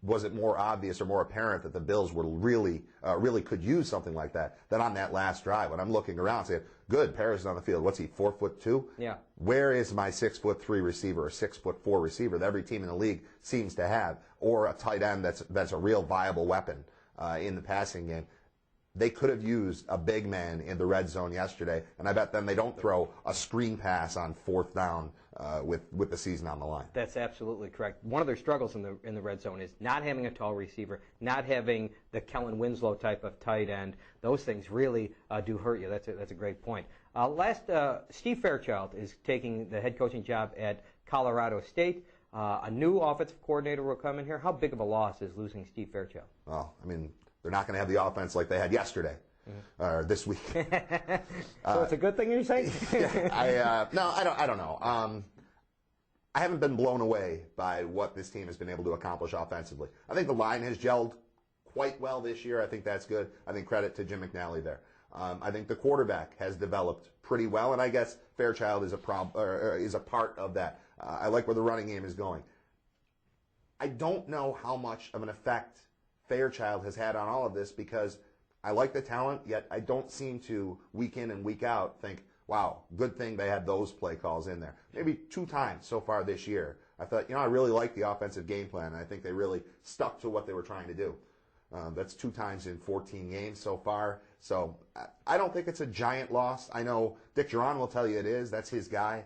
was it more obvious or more apparent that the Bills were really could use something like that than on that last drive. When I'm looking around saying, good, Parrish is on the field. What's he, 4'2"? Yeah. Where is my 6'3" receiver or 6'4" receiver that every team in the league seems to have, or a tight end that's a real viable weapon in the passing game? They could have used a big man in the red zone yesterday, and I bet them they don't throw a screen pass on 4th down with the season on the line. That's absolutely correct. One of their struggles in the red zone is not having a tall receiver, not having the Kellen Winslow type of tight end. Those things really do hurt you. That's a great point. Steve Fairchild is taking the head coaching job at Colorado State. A new offensive coordinator will come in here. How big of a loss is losing Steve Fairchild? Well, I mean, they're not going to have the offense like they had yesterday or this week. So it's a good thing you're saying? I don't know. I haven't been blown away by what this team has been able to accomplish offensively. I think the line has gelled quite well this year. I think that's good. I think credit to Jim McNally there. I think the quarterback has developed pretty well, and I guess Fairchild is a part of that. I like where the running game is going. I don't know how much of an effect Fairchild has had on all of this, because I like the talent, yet I don't seem to, week in and week out, think, wow, good thing they had those play calls in there. Maybe 2 times so far this year. I thought, I really like the offensive game plan, and I think they really stuck to what they were trying to do. That's 2 times in 14 games so far. So I don't think it's a giant loss. I know Dick Duran will tell you it is. That's his guy.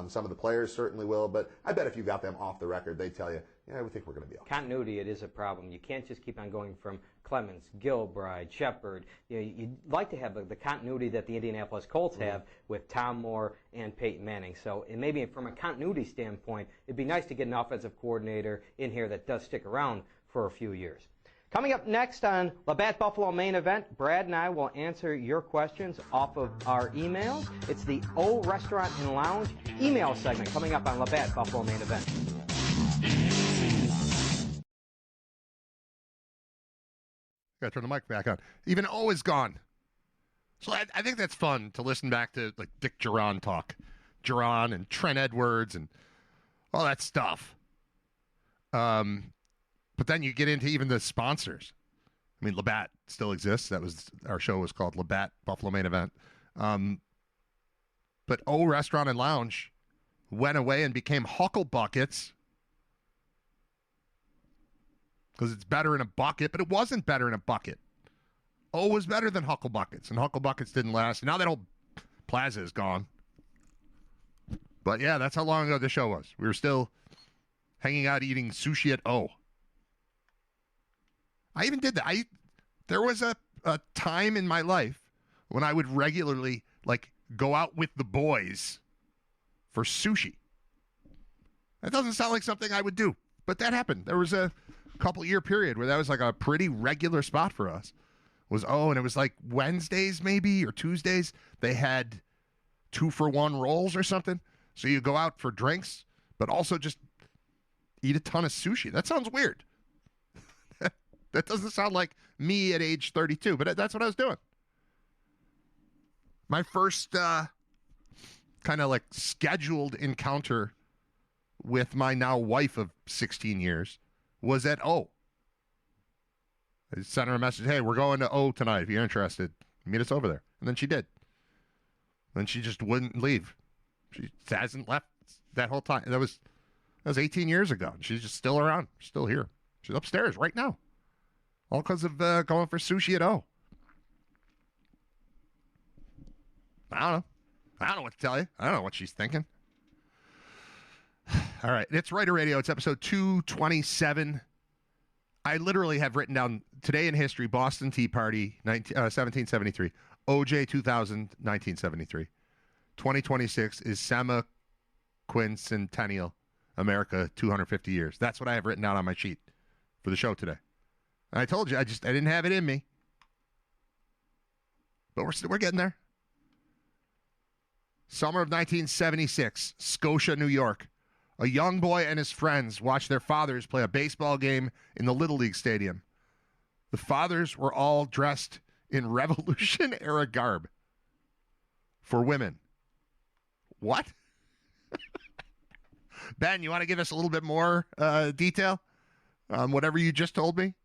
Some of the players certainly will, but I bet if you got them off the record, they'd tell you, we think we're going to be okay. Continuity, it is a problem. You can't just keep on going from Clemens, Gilbride, Shepard. You'd like to have the continuity that the Indianapolis Colts have with Tom Moore and Peyton Manning. So maybe from a continuity standpoint, it'd be nice to get an offensive coordinator in here that does stick around for a few years. Coming up next on Labatt Buffalo Main Event, Brad and I will answer your questions off of our emails. It's the O Restaurant and Lounge email segment coming up on Labatt Buffalo Main Event. Got to turn the mic back on. Even O is gone. So I think that's fun to listen back to, like, Dick Duran talk. Duran and Trent Edwards and all that stuff. But then you get into even the sponsors. I mean, Labatt still exists. Our show was called Labatt Buffalo Main Event. But O Restaurant and Lounge went away and became Huckle Buckets, because it's better in a bucket, but it wasn't better in a bucket. O was better than Huckle Buckets, and Huckle Buckets didn't last. Now that old Plaza is gone. But yeah, that's how long ago the show was. We were still hanging out eating sushi at O. I even did that. There was a time in my life when I would regularly, go out with the boys for sushi. That doesn't sound like something I would do, but that happened. There was a couple-year period where that was like a pretty regular spot for us. And it was like Wednesdays maybe or Tuesdays. They had 2-for-1 rolls or something. So you go out for drinks, but also just eat a ton of sushi. That sounds weird. That doesn't sound like me at age 32, but that's what I was doing. My first kind of scheduled encounter with my now wife of 16 years was at O. I sent her a message, hey, we're going to O tonight. If you're interested, meet us over there. And then she did. Then she just wouldn't leave. She hasn't left that whole time. That was 18 years ago. And she's just still around. She's still here. She's upstairs right now. All because of going for sushi at O. I don't know. I don't know what to tell you. I don't know what she's thinking. All right. It's Writer Radio. It's episode 227. I literally have written down today in history, Boston Tea Party, 1773. OJ 2000, 1973. 2026 is semi-quincentennial America, 250 years. That's what I have written down on my sheet for the show today. And I told you, I didn't have it in me. But we're getting there. Summer of 1976, Scotia, New York. A young boy and his friends watched their fathers play a baseball game in the Little League Stadium. The fathers were all dressed in Revolution-era garb for women. What? Ben, you want to give us a little bit more detail on whatever you just told me?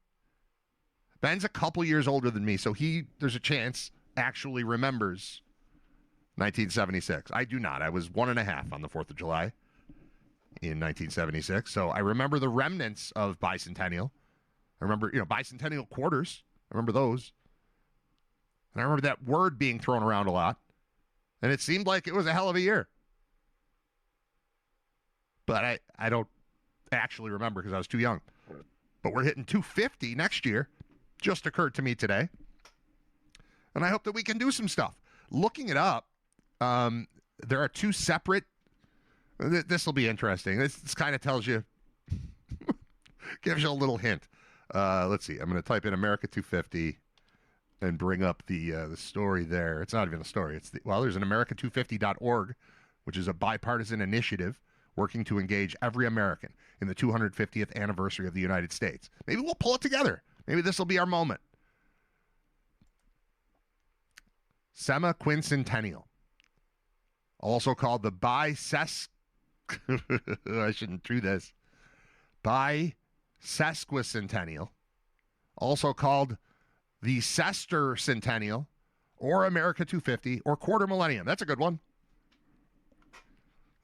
Ben's a couple years older than me, so there's a chance, actually remembers 1976. I do not. I was 1.5 on the 4th of July in 1976, so I remember the remnants of bicentennial. I remember, bicentennial quarters. I remember those. And I remember that word being thrown around a lot. And it seemed like it was a hell of a year. But I don't actually remember because I was too young. But we're hitting 250 next year. Just occurred to me today. And I hope that we can do some stuff. Looking it up, there are 2 separate... This will be interesting. This kind of tells you... gives you a little hint. Let's see. I'm going to type in America 250 and bring up the story there. It's not even a story. There's an America250.org, which is a bipartisan initiative working to engage every American in the 250th anniversary of the United States. Maybe we'll pull it together. Maybe this will be our moment. Semi-quincentennial, also called the I shouldn't do this. Bisesquicentennial, also called the Sestercentennial, or America 250, or Quarter Millennium. That's a good one.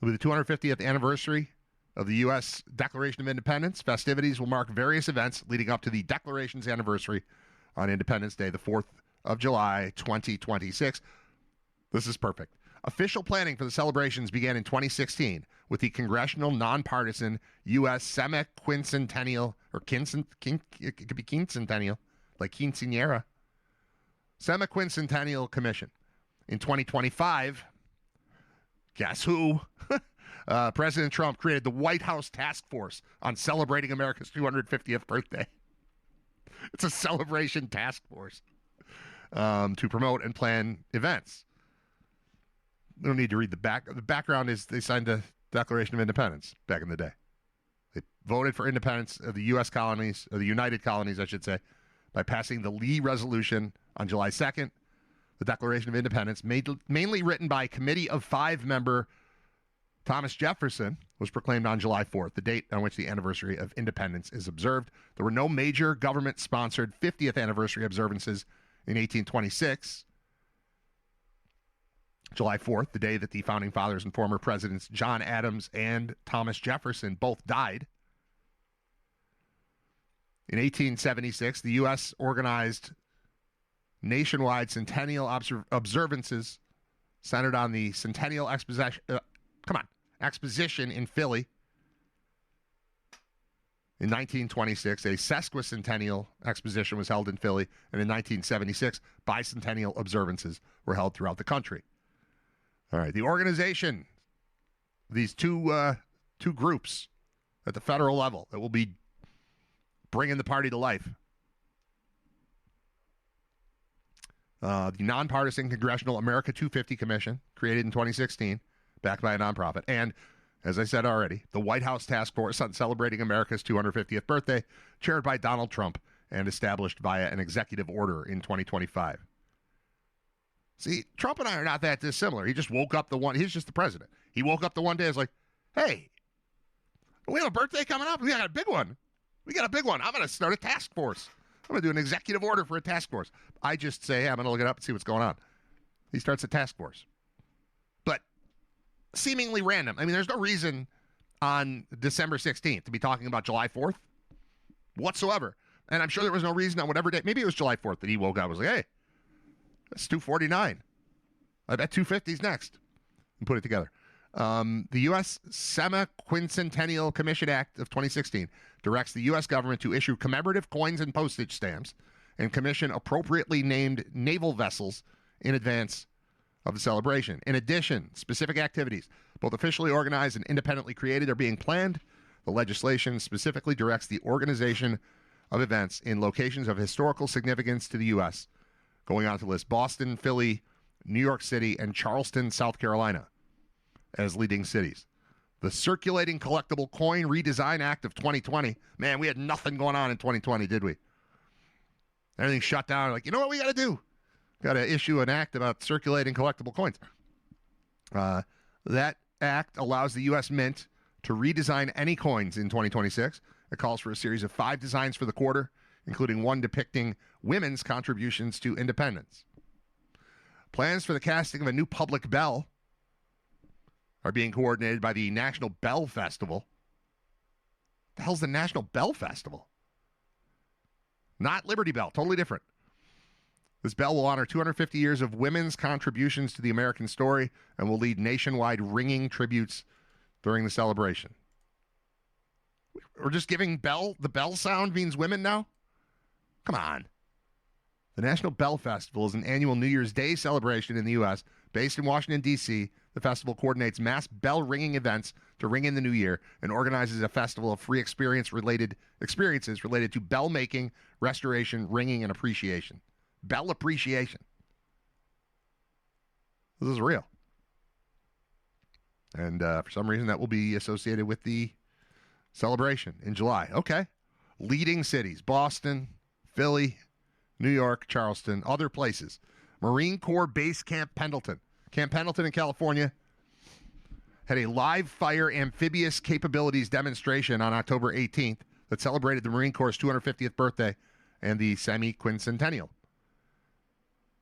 It'll be the 250th anniversary of the U.S. Declaration of Independence. Festivities will mark various events leading up to the Declaration's anniversary on Independence Day, the 4th of July, 2026. This is perfect. Official planning for the celebrations began in 2016 with the congressional nonpartisan U.S. Semi-Quincentennial, or it could be quincentennial, like quinceañera, Semi-Quincentennial Commission. In 2025, guess who? President Trump created the White House Task Force on celebrating America's 250th birthday. It's a celebration task force to promote and plan events. We don't need to read the back. The background is they signed the Declaration of Independence back in the day. They voted for independence of the U.S. colonies, or the United Colonies, I should say, by passing the Lee Resolution on July 2nd. The Declaration of Independence, mainly written by a committee of 5-member Thomas Jefferson, was proclaimed on July 4th, the date on which the anniversary of independence is observed. There were no major government-sponsored 50th anniversary observances in 1826. July 4th, the day that the founding fathers and former presidents John Adams and Thomas Jefferson both died. In 1876, the U.S. organized nationwide centennial observances centered on the Centennial Exposition in Philly. In 1926, a sesquicentennial exposition was held in Philly, and in 1976, bicentennial observances were held throughout the country. All right, the organization, these two groups at the federal level that will be bringing the party to life. The nonpartisan Congressional America 250 Commission, created in 2016, backed by a nonprofit. And, as I said already, the White House Task Force on celebrating America's 250th birthday, chaired by Donald Trump and established via an executive order in 2025. See, Trump and I are not that dissimilar. He just woke up he's just the president. He woke up the one day and was like, hey, we have a birthday coming up. We got a big one. I'm going to start a task force. I'm going to do an executive order for a task force. I just say, hey, I'm going to look it up and see what's going on. He starts a task force. But seemingly random. I mean, there's no reason on December 16th to be talking about July 4th whatsoever. And I'm sure there was no reason on whatever day. Maybe it was July 4th that he woke up and was like, hey, that's 249. I bet 250's next. And put it together. The U.S. Semi-Quincentennial Commission Act of 2016 directs the U.S. government to issue commemorative coins and postage stamps and commission appropriately named naval vessels in advance of the celebration. In addition, specific activities, both officially organized and independently created, are being planned. The legislation specifically directs the organization of events in locations of historical significance to the U.S., going on to list Boston, Philly, New York City, and Charleston, South Carolina. as leading cities. The Circulating Collectible Coin Redesign Act of 2020. Man, we had nothing going on in 2020, did we? Everything shut down. Like, you know what we got to do? Got to issue an act about circulating collectible coins. That act allows the U.S. Mint to redesign any coins in 2026. It calls for a series of 5 designs for the quarter, including one depicting women's contributions to independence. Plans for the casting of a new public bell are being coordinated by the National Bell Festival. The hell's the National Bell Festival? Not Liberty Bell, totally different. This bell will honor 250 years of women's contributions to the American story and will lead nationwide ringing tributes during the celebration. We're just giving the bell sound means women now? Come on. The National Bell Festival is an annual New Year's Day celebration in the U.S. Based in Washington, D.C., the festival coordinates mass bell ringing events to ring in the new year and organizes a festival of free experiences related to bell making, restoration, ringing, and appreciation. Bell appreciation. This is real. And for some reason, that will be associated with the celebration in July. Okay. Leading cities: Boston, Philly, New York, Charleston, other places. Marine Corps Base Camp Pendleton. Camp Pendleton in California had a live fire amphibious capabilities demonstration on October 18th that celebrated the Marine Corps' 250th birthday and the semi-quincentennial.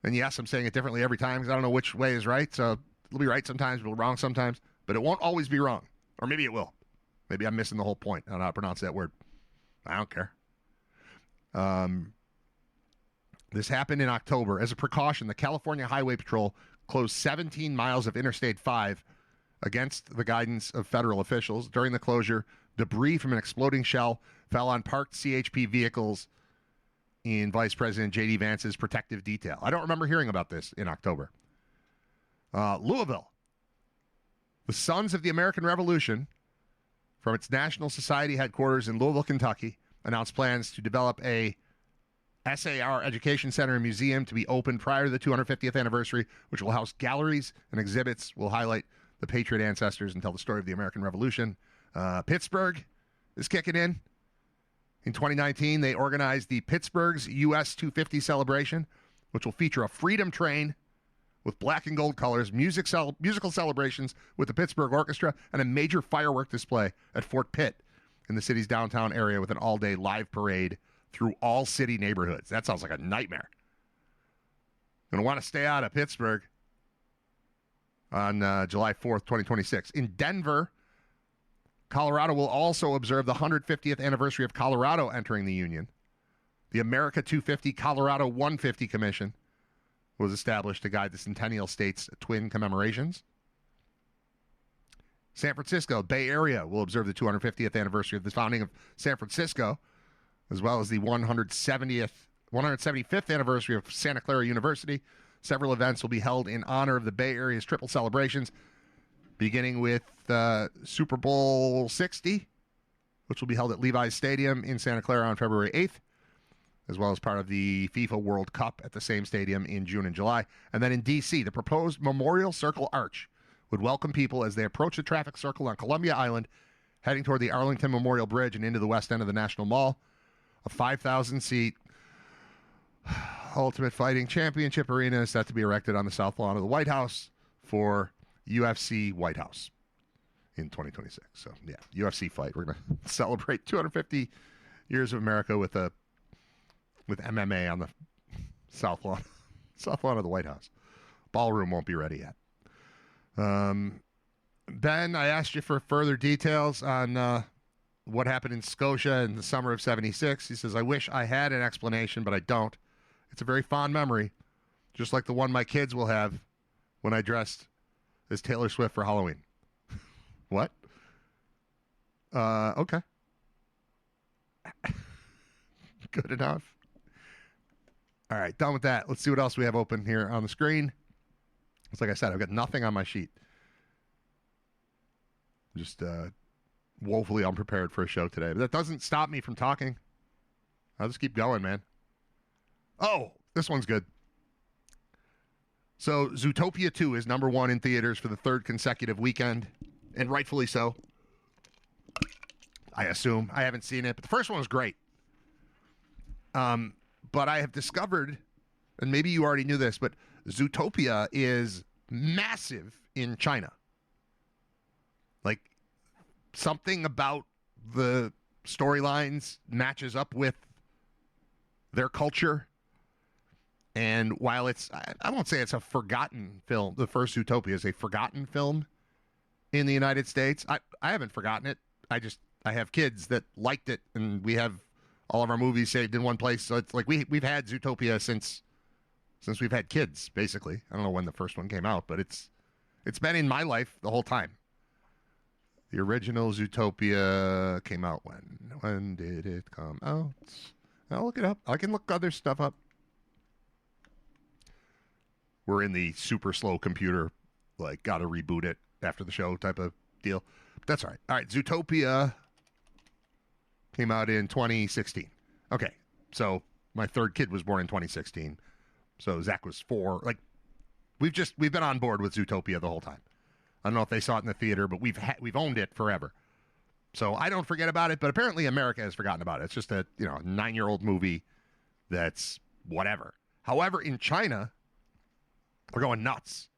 And yes, I'm saying it differently every time because I don't know which way is right. So it'll be right sometimes, it'll be wrong sometimes, but it won't always be wrong. Or maybe it will. Maybe I'm missing the whole point. I don't know how to pronounce that word. I don't care. This happened in October. As a precaution, the California Highway Patrol closed 17 miles of Interstate 5 against the guidance of federal officials. During the closure, debris from an exploding shell fell on parked CHP vehicles in Vice President J.D. Vance's protective detail. I don't remember hearing about this in October. Louisville. The Sons of the American Revolution, from its National Society headquarters in Louisville, Kentucky, announced plans to develop a SAR Education Center and Museum to be open prior to the 250th anniversary, which will house galleries and exhibits, will highlight the Patriot ancestors and tell the story of the American Revolution. Pittsburgh is kicking in. In 2019, they organized the Pittsburgh's US 250 celebration, which will feature a freedom train with black and gold colors, musical celebrations with the Pittsburgh Orchestra, and a major firework display at Fort Pitt in the city's downtown area with an all-day live parade through all city neighborhoods. That sounds like a nightmare. Going to want to stay out of Pittsburgh on July 4th, 2026. In Denver, Colorado will also observe the 150th anniversary of Colorado entering the Union. The America 250 Colorado 150 Commission was established to guide the Centennial State's twin commemorations. San Francisco, Bay Area, will observe the 250th anniversary of the founding of San Francisco, as well as the 175th anniversary of Santa Clara University. Several events will be held in honor of the Bay Area's triple celebrations, beginning with Super Bowl 60, which will be held at Levi's Stadium in Santa Clara on February 8th, as well as part of the FIFA World Cup at the same stadium in June and July. And then in D.C., the proposed Memorial Circle Arch would welcome people as they approach the traffic circle on Columbia Island, heading toward the Arlington Memorial Bridge and into the west end of the National Mall. A 5,000-seat Ultimate Fighting Championship arena is set to be erected on the south lawn of the White House for UFC White House in 2026. So, yeah, UFC fight. We're going to celebrate 250 years of America with MMA on the south lawn of the White House. Ballroom won't be ready yet. Ben, I asked you for further details on what happened in Scotia in the summer of 76. He says, I wish I had an explanation, but I don't. It's a very fond memory, just like the one my kids will have when I dressed as Taylor Swift for Halloween. What? Okay. Good enough. All right, done with that. Let's see what else we have open here on the screen. It's like I said, I've got nothing on my sheet. Just woefully unprepared for a show today. But that doesn't stop me from talking. I'll just keep going, man. Oh, this one's good. So Zootopia 2 is number one in theaters for the third consecutive weekend, and rightfully so. I assume. I haven't seen it, but the first one was great. But I have discovered, and maybe you already knew this, but Zootopia is massive in China. Like, something about the storylines matches up with their culture. And while it's, I won't say it's a forgotten film, the first Zootopia is a forgotten film in the United States. I haven't forgotten it. I have kids that liked it, and we have all of our movies saved in one place. So it's like we've had Zootopia since we've had kids, basically. I don't know when the first one came out, but it's been in my life the whole time. The original Zootopia came out when? When did it come out? I'll look it up. I can look other stuff up. We're in the super slow computer, like, gotta reboot it after the show type of deal. But that's all right. All right, Zootopia came out in 2016. Okay, so my third kid was born in 2016. So Zach was 4. Like, we've been on board with Zootopia the whole time. I don't know if they saw it in the theater, but we've owned it forever. So I don't forget about it, but apparently America has forgotten about it. It's just a 9-year-old movie that's whatever. However, in China, they're going nuts.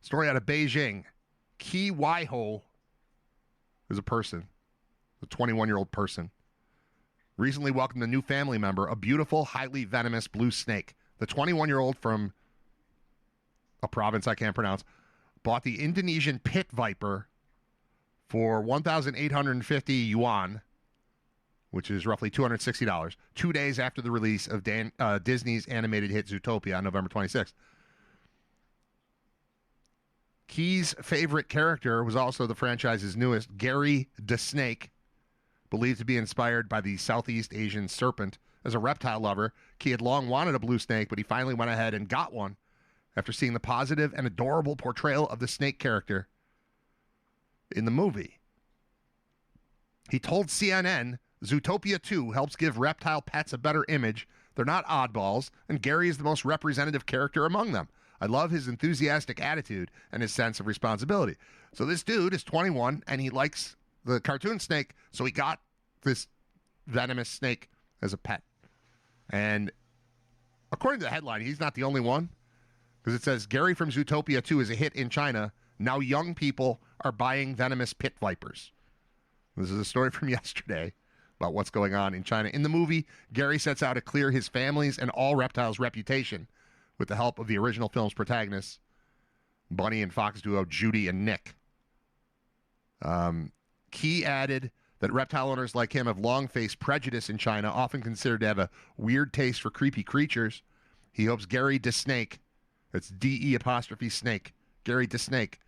Story out of Beijing. Qi Waiho is a person, a 21-year-old person, recently welcomed a new family member, a beautiful, highly venomous blue snake. The 21-year-old from a province I can't pronounce bought the Indonesian pit viper for 1,850 yuan, which is roughly $260, 2 days after the release of Disney's animated hit Zootopia on November 26th. Key's favorite character was also the franchise's newest, Gary the Snake, believed to be inspired by the Southeast Asian serpent. As a reptile lover, Key had long wanted a blue snake, but he finally went ahead and got one after seeing the positive and adorable portrayal of the snake character in the movie. He told CNN, Zootopia 2 helps give reptile pets a better image. They're not oddballs, and Gary is the most representative character among them. I love his enthusiastic attitude and his sense of responsibility. So this dude is 21, and he likes the cartoon snake, so he got this venomous snake as a pet. And according to the headline, he's not the only one, because it says, Gary from Zootopia 2 is a hit in China. Now young people are buying venomous pit vipers. This is a story from yesterday about what's going on in China. In the movie, Gary sets out to clear his family's and all reptiles' reputation with the help of the original film's protagonists, Bunny and Fox duo Judy and Nick. Key added that reptile owners like him have long faced prejudice in China, often considered to have a weird taste for creepy creatures. He hopes Gary the Snake, that's D-E' snake, Gary the Snake,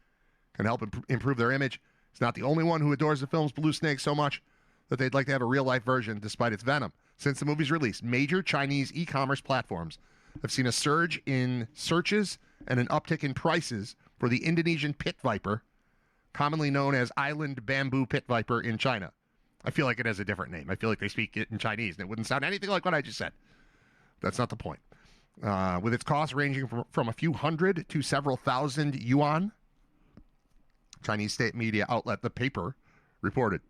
can help improve their image. He's not the only one who adores the film's blue snake so much that they'd like to have a real-life version despite its venom. Since the movie's release, major Chinese e-commerce platforms have seen a surge in searches and an uptick in prices for the Indonesian pit viper, commonly known as island bamboo pit viper in China. I feel like it has a different name. I feel like they speak it in Chinese, and it wouldn't sound anything like what I just said. That's not the point. With its cost ranging from a few hundred to several thousand yuan, Chinese state media outlet The Paper reported,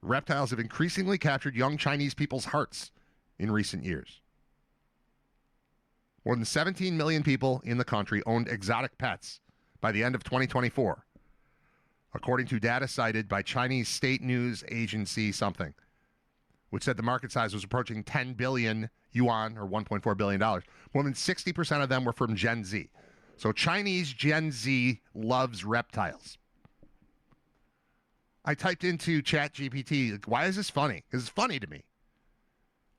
reptiles have increasingly captured young Chinese people's hearts in recent years. More than 17 million people in the country owned exotic pets by the end of 2024, according to data cited by Chinese state news agency something, which said the market size was approaching 10 billion yuan, or $1.4 billion. More than 60% of them were from Gen Z. So Chinese Gen Z loves reptiles. I typed into ChatGPT, like, why is this funny? Because it's funny to me.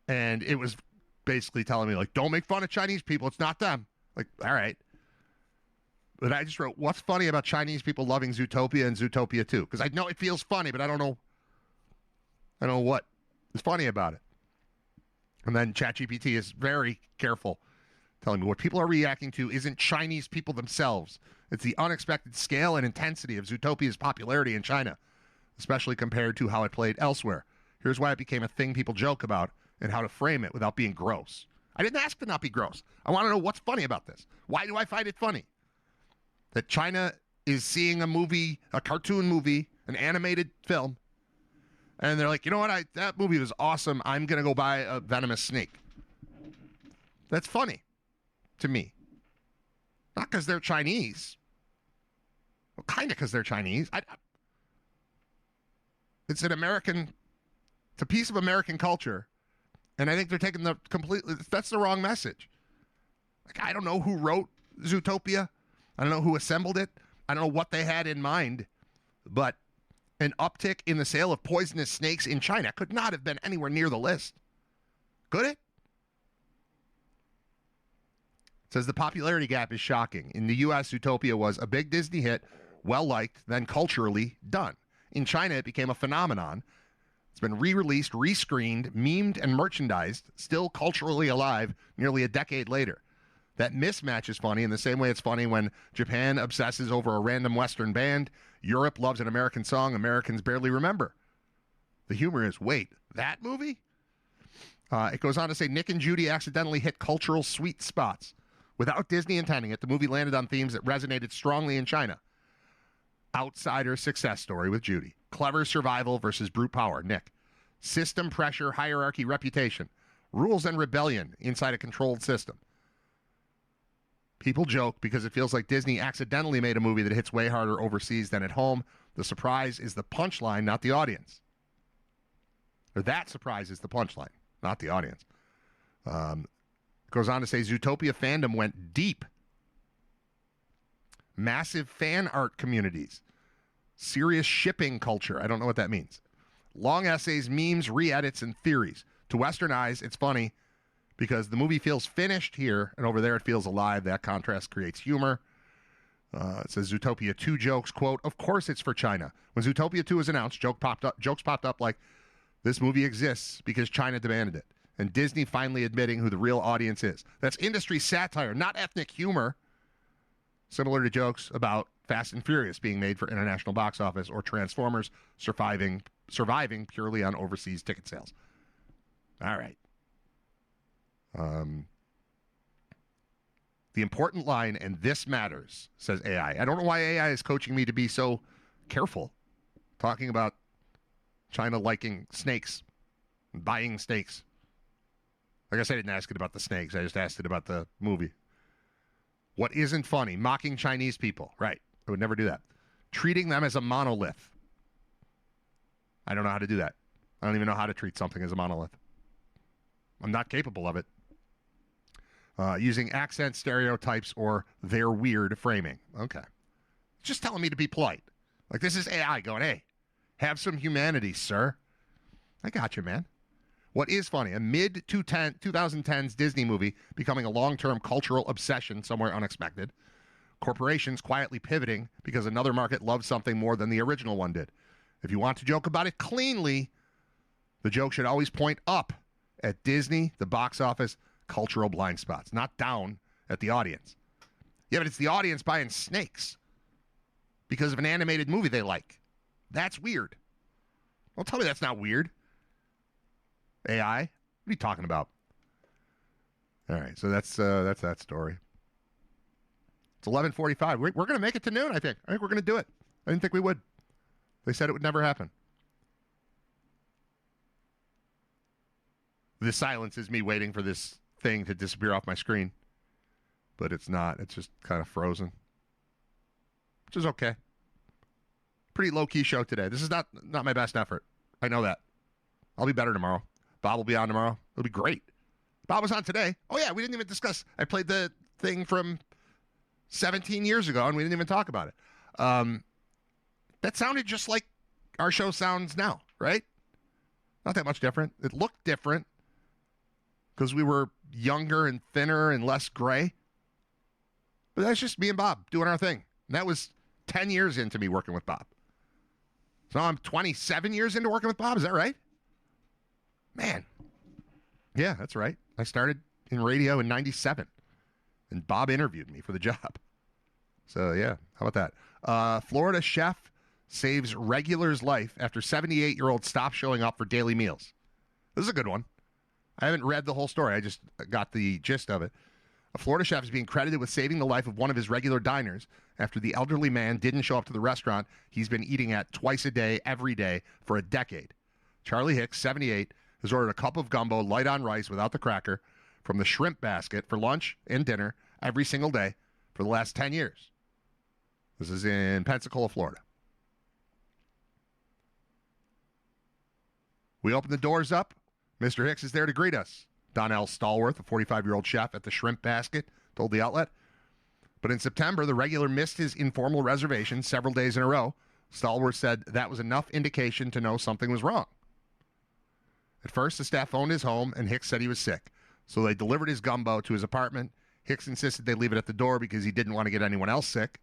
And it was basically telling me, like, don't make fun of Chinese people. It's not them. Like, all right. But I just wrote, what's funny about Chinese people loving Zootopia and Zootopia 2? Because I know it feels funny, but I don't know what is funny about it. And then ChatGPT is very careful, telling me what people are reacting to isn't Chinese people themselves. It's the unexpected scale and intensity of Zootopia's popularity in China, especially compared to how it played elsewhere. Here's why it became a thing people joke about and how to frame it without being gross. I didn't ask to not be gross. I want to know what's funny about this. Why do I find it funny that China is seeing a movie, a cartoon movie, an animated film, and they're like, you know what? That movie was awesome. I'm going to go buy a venomous snake. That's funny to me. Not because they're Chinese. Well, kind of because they're Chinese. It's a piece of American culture, and I think they're taking that's the wrong message. Like, I don't know who wrote Zootopia. I don't know who assembled it. I don't know what they had in mind, but an uptick in the sale of poisonous snakes in China could not have been anywhere near the list. Could it? It says the popularity gap is shocking. In the U.S., Zootopia was a big Disney hit, well-liked, then culturally done. In China, it became a phenomenon. It's been re-released, rescreened, memed, and merchandised, still culturally alive nearly a decade later. That mismatch is funny in the same way it's funny when Japan obsesses over a random Western band, Europe loves an American song Americans barely remember. The humor is, wait, that movie? It goes on to say Nick and Judy accidentally hit cultural sweet spots. Without Disney intending it, the movie landed on themes that resonated strongly in China. Outsider success story with Judy. Clever survival versus brute power, Nick. System pressure, hierarchy, reputation. Rules and rebellion inside a controlled system. People joke because it feels like Disney accidentally made a movie that hits way harder overseas than at home. The surprise is the punchline, not the audience. Or that surprise is the punchline, not the audience. Goes on to say Zootopia fandom went deep. Massive fan art communities. Serious shipping culture. I don't know what that means. Long essays, memes, re-edits, and theories. To Western eyes, it's funny because the movie feels finished here, and over there it feels alive. That contrast creates humor. It says Zootopia 2 jokes, quote, of course it's for China. When Zootopia 2 was announced, jokes popped up like, this movie exists because China demanded it. And Disney finally admitting who the real audience is. That's industry satire, not ethnic humor. Similar to jokes about Fast and Furious being made for international box office or Transformers surviving purely on overseas ticket sales. All right. The important line, and this matters, says AI. I don't know why AI is coaching me to be so careful talking about China liking snakes and buying snakes. I guess I didn't ask it about the snakes. I just asked it about the movie. What isn't funny? Mocking Chinese people. Right. I would never do that. Treating them as a monolith. I don't know how to do that. I don't even know how to treat something as a monolith. I'm not capable of it. Using accent stereotypes or their weird framing. Okay. It's just telling me to be polite. Like, this is AI going, hey, have some humanity, sir. I got you, man. What is funny, a mid-2010s Disney movie becoming a long-term cultural obsession somewhere unexpected. Corporations quietly pivoting because another market loves something more than the original one did. If you want to joke about it cleanly, the joke should always point up at Disney, the box office, cultural blind spots, not down at the audience. Yeah, but it's the audience buying snakes because of an animated movie they like. That's weird. Don't tell me that's not weird. AI? What are you talking about? All right, so that's that story. It's 11:45. We're going to make it to noon, I think. I think we're going to do it. I didn't think we would. They said it would never happen. The silence is me waiting for this thing to disappear off my screen. But it's not. It's just kind of frozen. Which is okay. Pretty low-key show today. This is not my best effort. I know that. I'll be better tomorrow. Bob will be on tomorrow. It'll be great. Bob was on today. Oh, yeah, we didn't even discuss. I played the thing from 17 years ago, and we didn't even talk about it. That sounded just like our show sounds now, right? Not that much different. It looked different because we were younger and thinner and less gray. But that's just me and Bob doing our thing. And that was 10 years into me working with Bob. So I'm 27 years into working with Bob. Is that right? Man. Yeah, that's right. I started in radio in 97. And Bob interviewed me for the job. So, yeah, how about that? Florida chef saves regular's life after 78-year-old stops showing up for daily meals. This is a good one. I haven't read the whole story. I just got the gist of it. A Florida chef is being credited with saving the life of one of his regular diners after the elderly man didn't show up to the restaurant he's been eating at twice a day, every day, for a decade. Charlie Hicks, 78, has ordered a cup of gumbo light on rice without the cracker from the shrimp basket for lunch and dinner every single day for the last 10 years. This is in Pensacola, Florida. We open the doors up. Mr. Hicks is there to greet us. Donnell Stallworth, a 45-year-old chef at the Shrimp Basket, told the outlet. But in September, the regular missed his informal reservation several days in a row. Stallworth said that was enough indication to know something was wrong. At first, the staff phoned his home, and Hicks said he was sick. So they delivered his gumbo to his apartment. Hicks insisted they leave it at the door because he didn't want to get anyone else sick.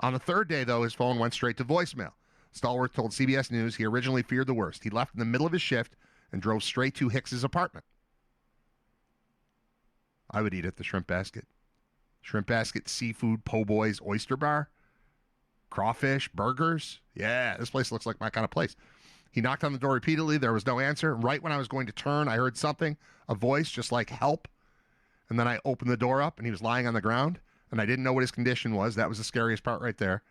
On the third day, though, his phone went straight to voicemail. Stallworth told CBS News he originally feared the worst. He left in the middle of his shift and drove straight to Hicks's apartment. I would eat at the Shrimp Basket. Shrimp Basket, seafood, po' boys, oyster bar, crawfish, burgers. Yeah, this place looks like my kind of place. He knocked on the door repeatedly. There was no answer. Right when I was going to turn, I heard something, a voice just like help. And then I opened the door up, and he was lying on the ground, and I didn't know what his condition was. That was the scariest part right there.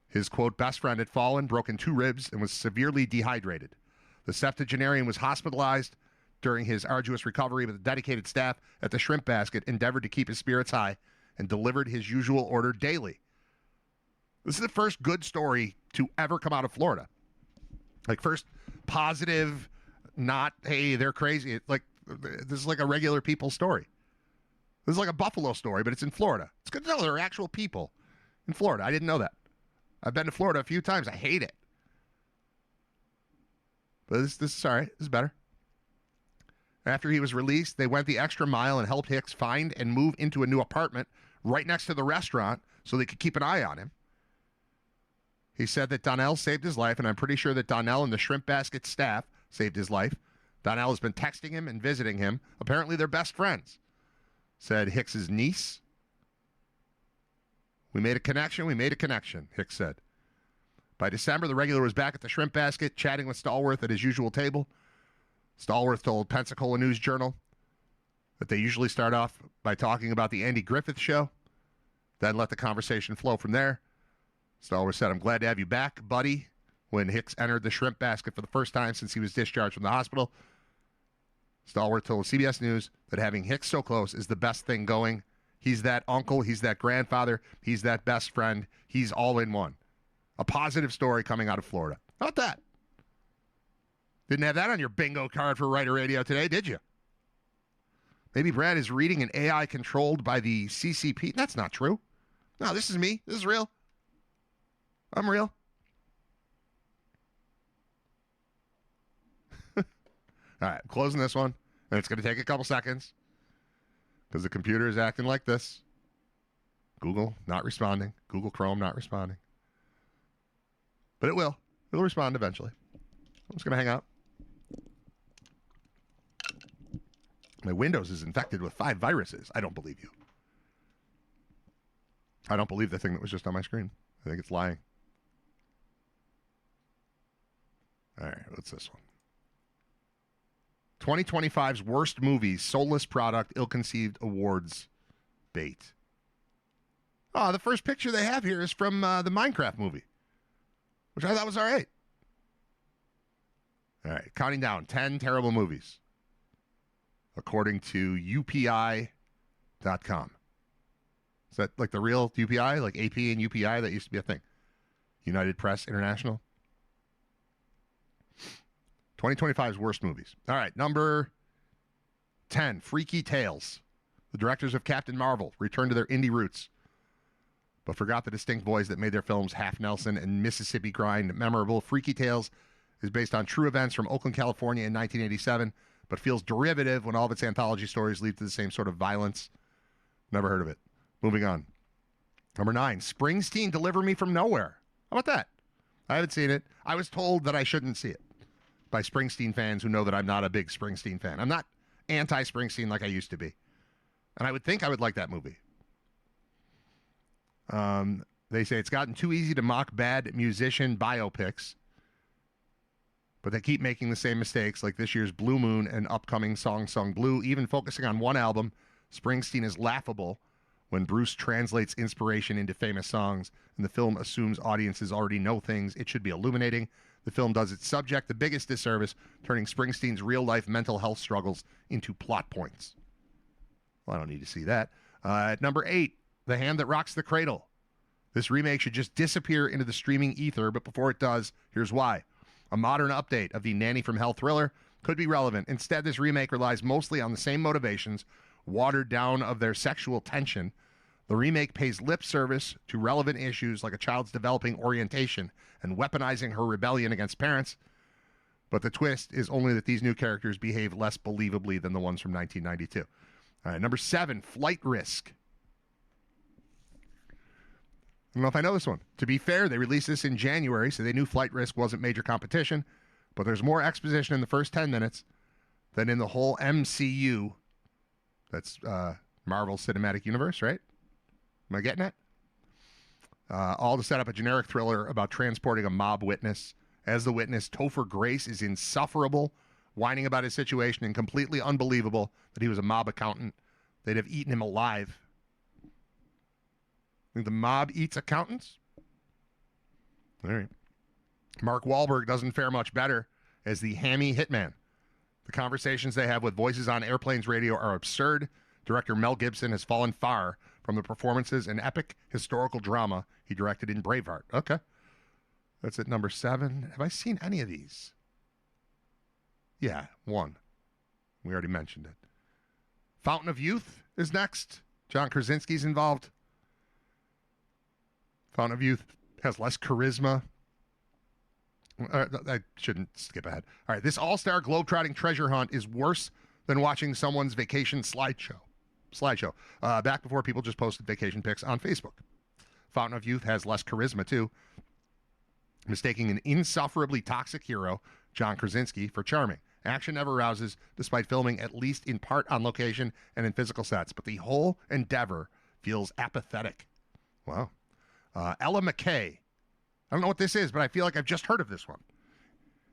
His, quote, best friend had fallen, broken 2 ribs, and was severely dehydrated. The septuagenarian was hospitalized during his arduous recovery, but the dedicated staff at the Shrimp Basket endeavored to keep his spirits high and delivered his usual order daily. This is the first good story to ever come out of Florida. Like, first positive, not, hey, they're crazy. It's like, this is like a regular people story. This is like a Buffalo story, but it's in Florida. It's good to know there are actual people in Florida. I didn't know that. I've been to Florida a few times. I hate it. But this is all right. This is better. After he was released, they went the extra mile and helped Hicks find and move into a new apartment right next to the restaurant so they could keep an eye on him. He said that Donnell saved his life, and I'm pretty sure that Donnell and the Shrimp Basket staff saved his life. Donnell has been texting him and visiting him. Apparently they're best friends, said Hicks's niece. We made a connection, Hicks said. By December, the regular was back at the Shrimp Basket, chatting with Stallworth at his usual table. Stallworth told Pensacola News-Journal that they usually start off by talking about the Andy Griffith Show, then let the conversation flow from there. Stallworth said, I'm glad to have you back, buddy, when Hicks entered the Shrimp Basket for the first time since he was discharged from the hospital. Stallworth told CBS News that having Hicks so close is the best thing going. He's that uncle, he's that grandfather, he's that best friend, he's all in one. A positive story coming out of Florida. How about that? Didn't have that on your bingo card for Writer Radio today, did you? Maybe Brad is reading an AI controlled by the CCP. That's not true. No, this is me. This is real. I'm real. All right, I'm closing this one, and it's going to take a couple seconds because the computer is acting like this. Google not responding. Google Chrome not responding. But it will. It'll respond eventually. I'm just going to hang out. My Windows is infected with 5 viruses. I don't believe you. I don't believe the thing that was just on my screen. I think it's lying. All right, what's this one? 2025's worst movies, soulless product, ill-conceived awards bait. Oh, the first picture they have here is from the Minecraft movie, which I thought was all right. All right, counting down 10 terrible movies, according to UPI.com. Is that like the real UPI, like AP and UPI? That used to be a thing. United Press International. 2025's worst movies. All right, number 10, Freaky Tales. The directors of Captain Marvel returned to their indie roots, but forgot the distinct voice that made their films Half Nelson and Mississippi Grind memorable. Freaky Tales is based on true events from Oakland, California in 1987, but feels derivative when all of its anthology stories lead to the same sort of violence. Never heard of it. Moving on. Number 9, Springsteen, Deliver Me From Nowhere. How about that? I haven't seen it. I was told that I shouldn't see it by Springsteen fans who know that I'm not a big Springsteen fan. I'm not anti-Springsteen like I used to be. And I would think I would like that movie. They say it's gotten too easy to mock bad musician biopics. But they keep making the same mistakes like this year's Blue Moon and upcoming Song Sung Blue. Even focusing on one album, Springsteen is laughable when Bruce translates inspiration into famous songs, and the film assumes audiences already know things it should be illuminating. The film does its subject the biggest disservice, turning Springsteen's real-life mental health struggles into plot points. Well, I don't need to see that. At number 8, The Hand That Rocks the Cradle. This remake should just disappear into the streaming ether, but before it does, here's why. A modern update of the Nanny from Hell thriller could be relevant. Instead, this remake relies mostly on the same motivations, watered down of their sexual tension. The remake pays lip service to relevant issues like a child's developing orientation and weaponizing her rebellion against parents. But the twist is only that these new characters behave less believably than the ones from 1992. All right, number 7, Flight Risk. I don't know if I know this one. To be fair, they released this in January, so they knew Flight Risk wasn't major competition. But there's more exposition in the first 10 minutes than in the whole MCU. That's Marvel Cinematic Universe, right? Am I getting it? All to set up a generic thriller about transporting a mob witness. As the witness, Topher Grace is insufferable, whining about his situation and completely unbelievable that he was a mob accountant. They'd have eaten him alive. Think the mob eats accountants? All right. Mark Wahlberg doesn't fare much better as the hammy hitman. The conversations they have with voices on airplanes radio are absurd. Director Mel Gibson has fallen far from the performances and epic historical drama he directed in Braveheart. Okay. That's at number 7. Have I seen any of these? Yeah, 1. We already mentioned it. Fountain of Youth is next. John Krasinski's involved. Fountain of Youth has less charisma. I shouldn't skip ahead. All right, this all-star globetrotting treasure hunt is worse than watching someone's vacation slideshow. Back before people just posted vacation pics on Facebook. Fountain of Youth has less charisma, too. Mistaking an insufferably toxic hero, John Krasinski, for charming. Action never rouses, despite filming at least in part on location and in physical sets. But the whole endeavor feels apathetic. Wow. Ella McKay. I don't know what this is, but I feel like I've just heard of this one.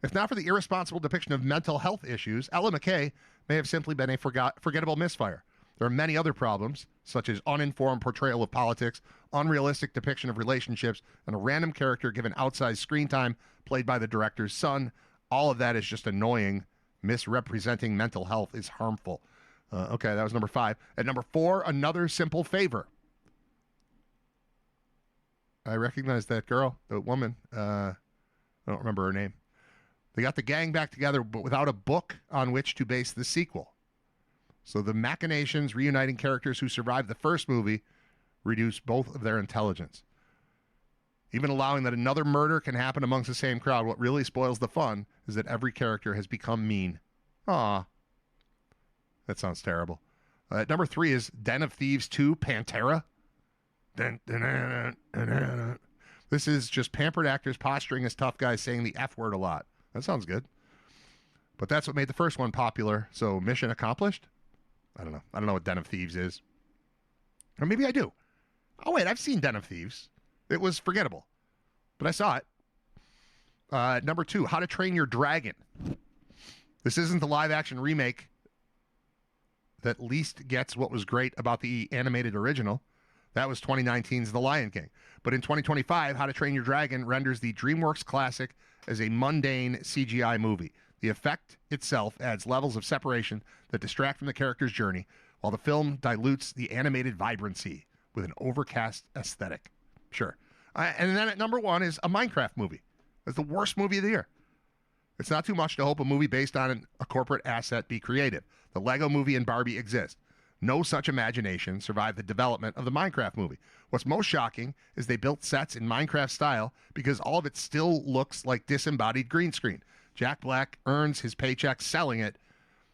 If not for the irresponsible depiction of mental health issues, Ella McKay may have simply been a forgettable misfire. There are many other problems, such as uninformed portrayal of politics, unrealistic depiction of relationships, and a random character given outsized screen time played by the director's son. All of that is just annoying. Misrepresenting mental health is harmful. Okay, that was number 5. At number 4, Another Simple Favor. I recognize that girl, the woman. I don't remember her name. They got the gang back together, but without a book on which to base the sequel. So the machinations reuniting characters who survived the first movie reduce both of their intelligence. Even allowing that another murder can happen amongst the same crowd, what really spoils the fun is that every character has become mean. Aw. That sounds terrible. Number 3 is Den of Thieves 2, Pantera. This is just pampered actors posturing as tough guys saying the F word a lot. That sounds good. But that's what made the first one popular, so mission accomplished? I don't know. I don't know what Den of Thieves is. Or maybe I do. Oh, wait, I've seen Den of Thieves. It was forgettable, but I saw it. Number 2, How to Train Your Dragon. This isn't the live-action remake that least gets what was great about the animated original. That was 2019's The Lion King. But in 2025, How to Train Your Dragon renders the DreamWorks classic as a mundane CGI movie. The effect itself adds levels of separation that distract from the character's journey, while the film dilutes the animated vibrancy with an overcast aesthetic. Sure. And then at number 1 is a Minecraft movie. It's the worst movie of the year. It's not too much to hope a movie based on a corporate asset be creative. The Lego Movie and Barbie exist. No such imagination survived the development of the Minecraft movie. What's most shocking is they built sets in Minecraft style because all of it still looks like disembodied green screen. Jack Black earns his paycheck selling it,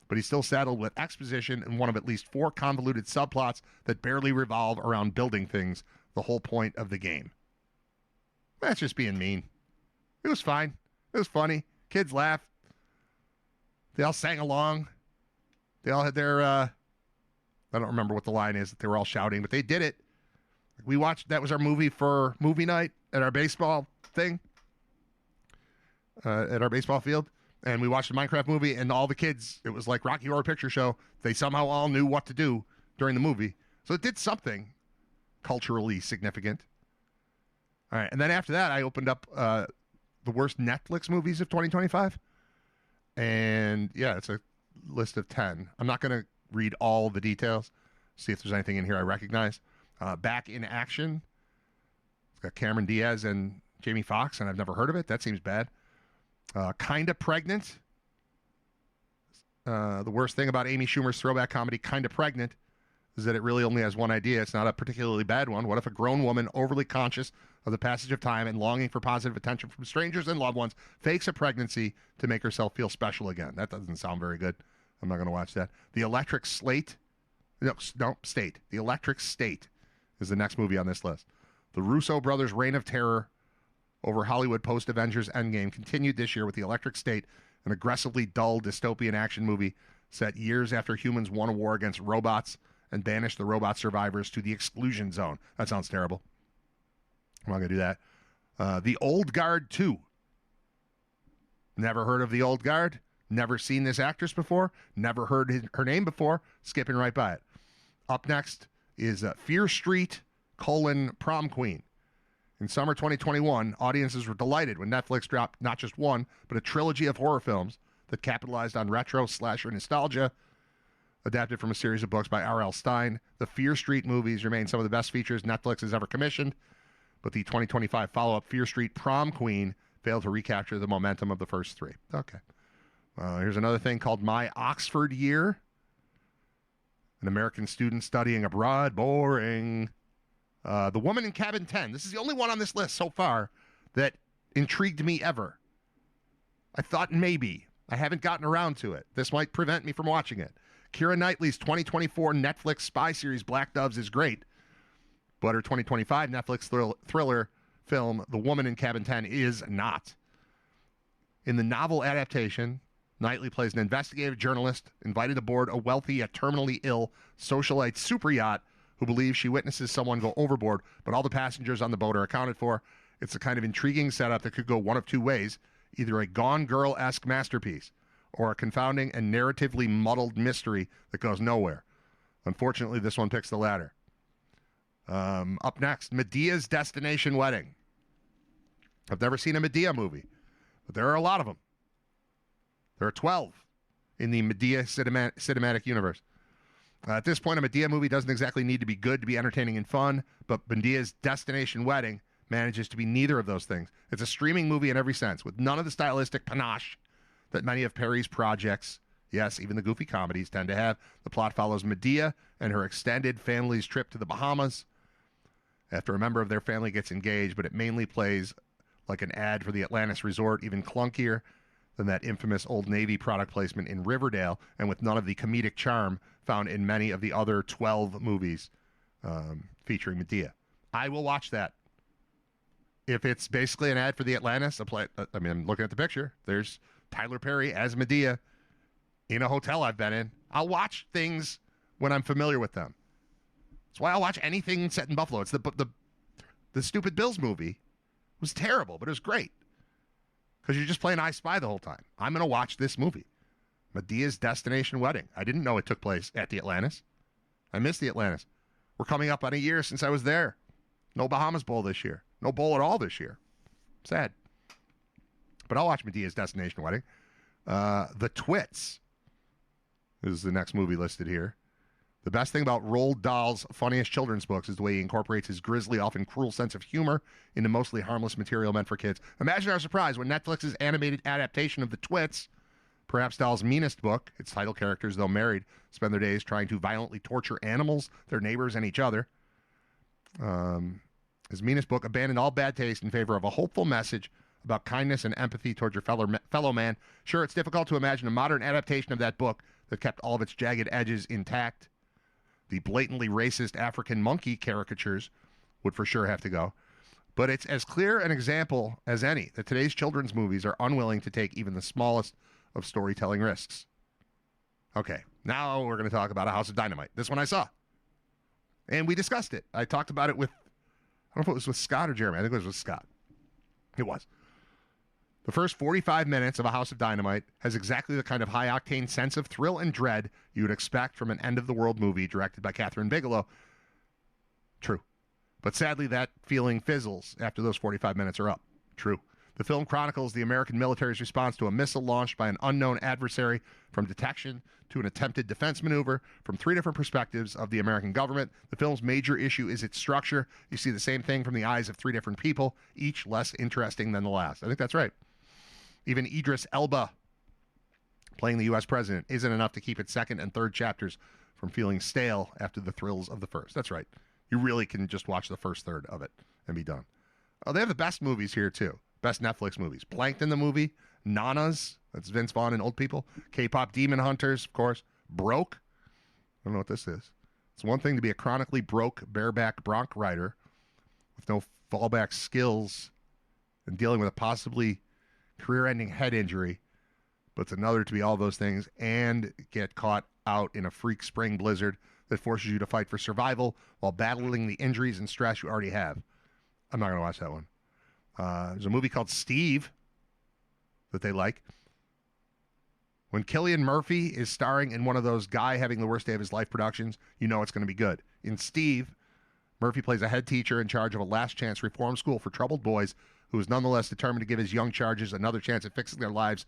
but he's still saddled with exposition and one of at least 4 convoluted subplots that barely revolve around building things, the whole point of the game. That's just being mean. It was fine. It was funny. Kids laughed. They all sang along. They all had their, I don't remember what the line is that they were all shouting, but they did it. We watched, that was our movie for movie night at our baseball thing, at our baseball field. And we watched a Minecraft movie, and all the kids, it was like Rocky Horror Picture Show. They somehow all knew what to do during the movie. So it did something culturally significant. All right, and then after that, I opened up the worst Netflix movies of 2025. And, yeah, it's a list of 10. I'm not going to read all the details, see if there's anything in here I recognize. Back in Action. It's got Cameron Diaz and Jamie Foxx, and I've never heard of it. That seems bad. Kinda Pregnant. The worst thing about Amy Schumer's throwback comedy, Kinda Pregnant, is that it really only has one idea. It's not a particularly bad one. What if a grown woman, overly conscious of the passage of time and longing for positive attention from strangers and loved ones, fakes a pregnancy to make herself feel special again? That doesn't sound very good. I'm not going to watch that. The Electric Slate. No, State. The Electric State is the next movie on this list. The Russo brothers' reign of terror over Hollywood post-Avengers Endgame continued this year with The Electric State, an aggressively dull dystopian action movie set years after humans won a war against robots and banished the robot survivors to the exclusion zone. That sounds terrible. I'm not going to do that. The Old Guard 2. Never heard of The Old Guard. Never seen this actress before. Never heard her name before. Skipping right by it. Up next is Fear Street, Prom Queen. In summer 2021, audiences were delighted when Netflix dropped not just one, but a trilogy of horror films that capitalized on retro slasher nostalgia, adapted from a series of books by R.L. Stine. The Fear Street movies remain some of the best features Netflix has ever commissioned, but the 2025 follow-up Fear Street Prom Queen failed to recapture the momentum of the first three. Okay. Here's another thing called My Oxford Year. An American student studying abroad. Boring. The Woman in Cabin 10. This is the only one on this list so far that intrigued me ever. I thought maybe. I haven't gotten around to it. This might prevent me from watching it. Keira Knightley's 2024 Netflix spy series Black Doves is great, but her 2025 Netflix thriller film The Woman in Cabin 10 is not. In the novel adaptation, Knightley plays an investigative journalist invited aboard a wealthy yet terminally ill socialite super yacht who believes she witnesses someone go overboard, but all the passengers on the boat are accounted for. It's a kind of intriguing setup that could go one of two ways, either a Gone Girl-esque masterpiece or a confounding and narratively muddled mystery that goes nowhere. Unfortunately, this one picks the latter. Up next, Medea's Destination Wedding. I've never seen a Medea movie, but there are a lot of them. There are 12 in the Medea cinematic universe. At this point, a Medea movie doesn't exactly need to be good to be entertaining and fun, but Medea's Destination Wedding manages to be neither of those things. It's a streaming movie in every sense, with none of the stylistic panache that many of Perry's projects, yes, even the goofy comedies, tend to have. The plot follows Medea and her extended family's trip to the Bahamas after a member of their family gets engaged, but it mainly plays like an ad for the Atlantis Resort, even clunkier than that infamous Old Navy product placement in Riverdale, and with none of the comedic charm found in many of the other 12 movies featuring Medea. I will watch that. If it's basically an ad for the Atlantis, I'm looking at the picture. There's Tyler Perry as Medea in a hotel I've been in. I'll watch things when I'm familiar with them. That's why I'll watch anything set in Buffalo. It's the stupid Bills movie was terrible, but it was great. Because you're just playing I Spy the whole time. I'm going to watch this movie. Medea's Destination Wedding. I didn't know it took place at the Atlantis. I missed the Atlantis. We're coming up on a year since I was there. No Bahamas Bowl this year. No bowl at all this year. Sad. But I'll watch Medea's Destination Wedding. The Twits is the next movie listed here. The best thing about Roald Dahl's funniest children's books is the way he incorporates his grisly, often cruel sense of humor into mostly harmless material meant for kids. Imagine our surprise when Netflix's animated adaptation of The Twits, perhaps Dahl's meanest book, its title characters, though married, spend their days trying to violently torture animals, their neighbors, and each other. His meanest book abandoned all bad taste in favor of a hopeful message about kindness and empathy towards your fellow man. Sure, it's difficult to imagine a modern adaptation of that book that kept all of its jagged edges intact. The blatantly racist African monkey caricatures would for sure have to go. But it's as clear an example as any that today's children's movies are unwilling to take even the smallest of storytelling risks. Okay, now we're going to talk about A House of Dynamite. This one I saw. And we discussed it. I talked about it with, I don't know if it was with Scott or Jeremy. I think it was with Scott. It was. The first 45 minutes of A House of Dynamite has exactly the kind of high-octane sense of thrill and dread you would expect from an end-of-the-world movie directed by Catherine Bigelow. True. But sadly, that feeling fizzles after those 45 minutes are up. True. The film chronicles the American military's response to a missile launched by an unknown adversary, from detection to an attempted defense maneuver, from 3 different perspectives of the American government. The film's major issue is its structure. You see the same thing from the eyes of 3 different people, each less interesting than the last. I think that's right. Even Idris Elba playing the U.S. president isn't enough to keep its second and third chapters from feeling stale after the thrills of the first. That's right. You really can just watch the first third of it and be done. Oh, they have the best movies here, too. Best Netflix movies. Plankton the movie. Nanas. That's Vince Vaughn and old people. K-pop Demon Hunters, of course. Broke. I don't know what this is. It's one thing to be a chronically broke bareback bronc rider with no fallback skills and dealing with a possibly career-ending head injury, but it's another to be all those things and get caught out in a freak spring blizzard that forces you to fight for survival while battling the injuries and stress you already have. I'm not going to watch that one. There's a movie called Steve that they like. When Cillian Murphy is starring in one of those guy having the worst day of his life productions, you know it's going to be good. In Steve, Murphy plays a head teacher in charge of a last chance reform school for troubled boys who is nonetheless determined to give his young charges another chance at fixing their lives,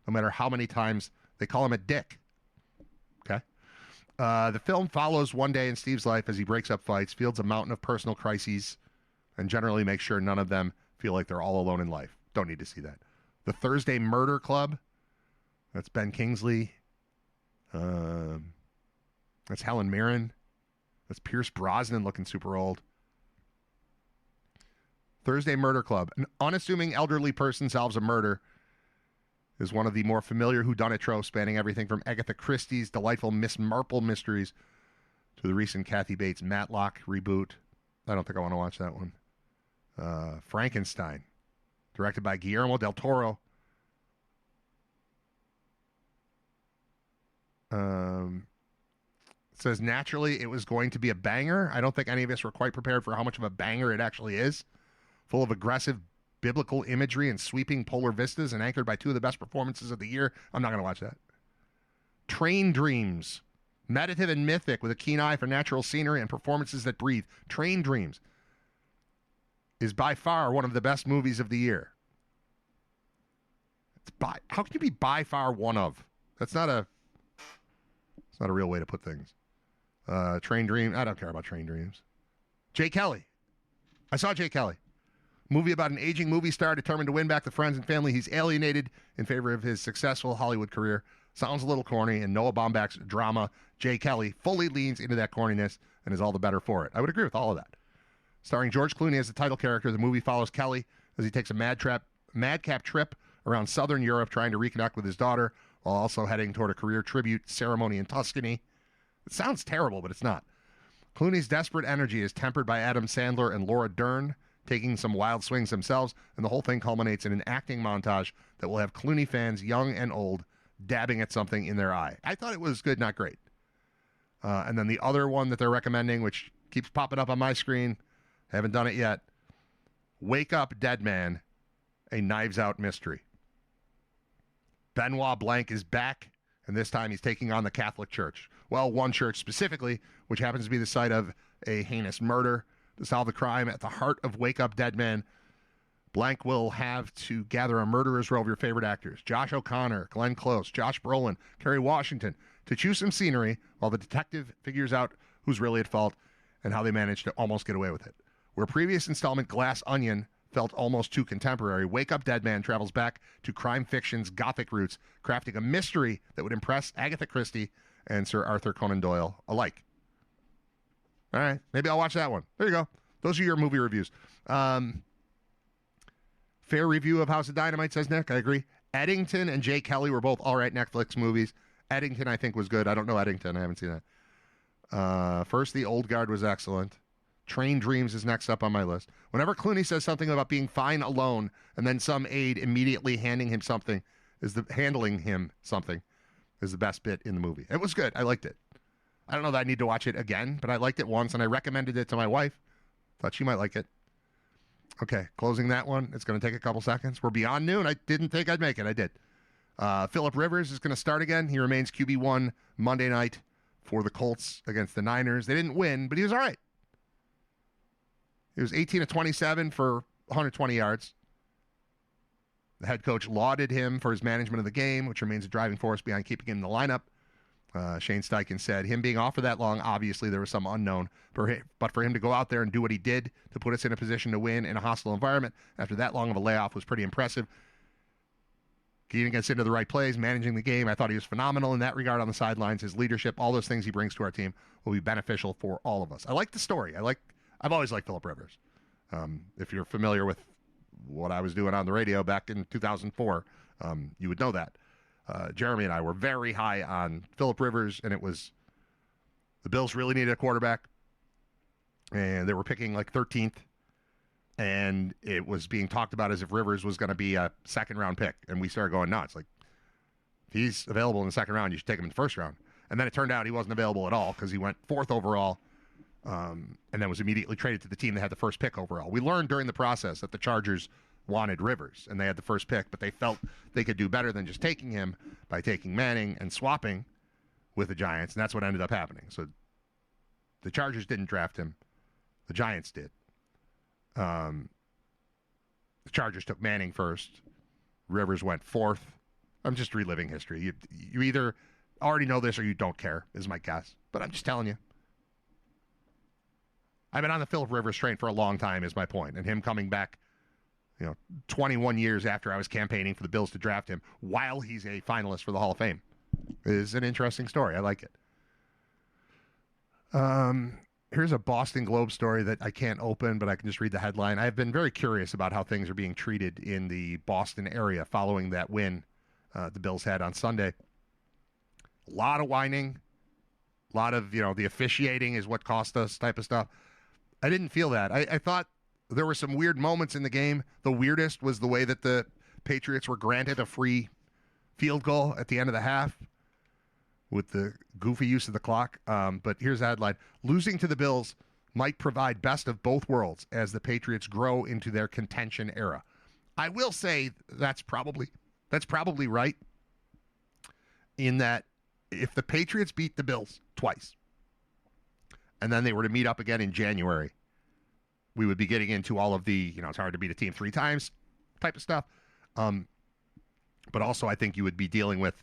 no matter how many times they call him a dick. Okay? The film follows one day in Steve's life as he breaks up fights, fields a mountain of personal crises, and generally makes sure none of them feel like they're all alone in life. Don't need to see that. The Thursday Murder Club. That's Ben Kingsley. That's Helen Mirren. That's Pierce Brosnan looking super old. Thursday Murder Club. An unassuming elderly person solves a murder is one of the more familiar whodunit tropes, spanning everything from Agatha Christie's delightful Miss Marple mysteries to the recent Kathy Bates Matlock reboot. I don't think I want to watch that one. Frankenstein, directed by Guillermo del Toro. It says naturally it was going to be a banger. I don't think any of us were quite prepared for how much of a banger it actually is. Full of aggressive biblical imagery and sweeping polar vistas and anchored by 2 of the best performances of the year. I'm not going to watch that. Train Dreams. Meditative and mythic with a keen eye for natural scenery and performances that breathe. Train Dreams is by far one of the best movies of the year. How can you be by far one of? It's not a real way to put things. Train Dream. I don't care about Train Dreams. Jay Kelly. I saw Jay Kelly. Movie about an aging movie star determined to win back the friends and family he's alienated in favor of his successful Hollywood career. Sounds a little corny, and Noah Baumbach's drama, Jay Kelly, fully leans into that corniness and is all the better for it. I would agree with all of that. Starring George Clooney as the title character, the movie follows Kelly as he takes a madcap trip around southern Europe trying to reconnect with his daughter while also heading toward a career tribute ceremony in Tuscany. It sounds terrible, but it's not. Clooney's desperate energy is tempered by Adam Sandler and Laura Dern, taking some wild swings themselves, and the whole thing culminates in an acting montage that will have Clooney fans, young and old, dabbing at something in their eye. I thought it was good, not great. And then the other one that they're recommending, which keeps popping up on my screen, haven't done it yet, Wake Up Dead Man, a Knives Out mystery. Benoit Blanc is back, and this time he's taking on the Catholic Church. Well, one church specifically, which happens to be the site of a heinous murder. To solve the crime at the heart of Wake Up Dead Man, Blanc will have to gather a murderer's row of your favorite actors, Josh O'Connor, Glenn Close, Josh Brolin, Kerry Washington, to choose some scenery while the detective figures out who's really at fault and how they managed to almost get away with it. Where previous installment Glass Onion felt almost too contemporary, Wake Up Dead Man travels back to crime fiction's gothic roots, crafting a mystery that would impress Agatha Christie and Sir Arthur Conan Doyle alike. All right, maybe I'll watch that one. There you go. Those are your movie reviews. Fair review of House of Dynamite, says Nick. I agree. Eddington and Jay Kelly were both all right Netflix movies. Eddington, I think, was good. I don't know Eddington. I haven't seen that. First, The Old Guard was excellent. Train Dreams is next up on my list. Whenever Clooney says something about being fine alone and then some aide immediately handling him something is the best bit in the movie. It was good. I liked it. I don't know that I need to watch it again, but I liked it once, and I recommended it to my wife. Thought she might like it. Okay, closing that one. It's going to take a couple seconds. We're beyond noon. I didn't think I'd make it. I did. Phillip Rivers is going to start again. He remains QB1 Monday night for the Colts against the Niners. They didn't win, but he was all right. He was 18 of 27 for 120 yards. The head coach lauded him for his management of the game, which remains a driving force behind keeping him in the lineup. Shane Steichen said, him being off for that long, obviously there was some unknown. But for him to go out there and do what he did to put us in a position to win in a hostile environment after that long of a layoff was pretty impressive. Getting us into the right plays, managing the game, I thought he was phenomenal in that regard on the sidelines. His leadership, all those things he brings to our team will be beneficial for all of us. I like the story. I've always liked Phillip Rivers. If you're familiar with what I was doing on the radio back in 2004, you would know that. Jeremy and I were very high on Phillip Rivers, and it was the Bills really needed a quarterback, and they were picking like 13th, and it was being talked about as if Rivers was going to be a second-round pick, and we started going nuts. Like, if he's available in the second round, you should take him in the first round. And then it turned out he wasn't available at all because he went 4th overall, and then was immediately traded to the team that had the first pick overall. We learned during the process that the Chargers wanted Rivers, and they had the first pick, but they felt they could do better than just taking him by taking Manning and swapping with the Giants, and that's what ended up happening. So the Chargers didn't draft him. The Giants did. The Chargers took Manning first. Rivers went 4th. I'm just reliving history. You either already know this or you don't care, is my guess. But I'm just telling you. I've been on the Phillip Rivers train for a long time, is my point, and him coming back 21 years after I was campaigning for the Bills to draft him while he's a finalist for the Hall of Fame is an interesting story. I like it. Here's a Boston Globe story that I can't open, but I can just read the headline. I've been very curious about how things are being treated in the Boston area following that win the Bills had on Sunday. A lot of whining, a lot of, the officiating is what cost us type of stuff. I didn't feel that. I thought there were some weird moments in the game. The weirdest was the way that the Patriots were granted a free field goal at the end of the half with the goofy use of the clock. But here's the headline. Losing to the Bills might provide best of both worlds as the Patriots grow into their contention era. I will say that's probably right, in that if the Patriots beat the Bills twice and then they were to meet up again in January, we would be getting into all of the, it's hard to beat a team 3 times type of stuff. But also I think you would be dealing with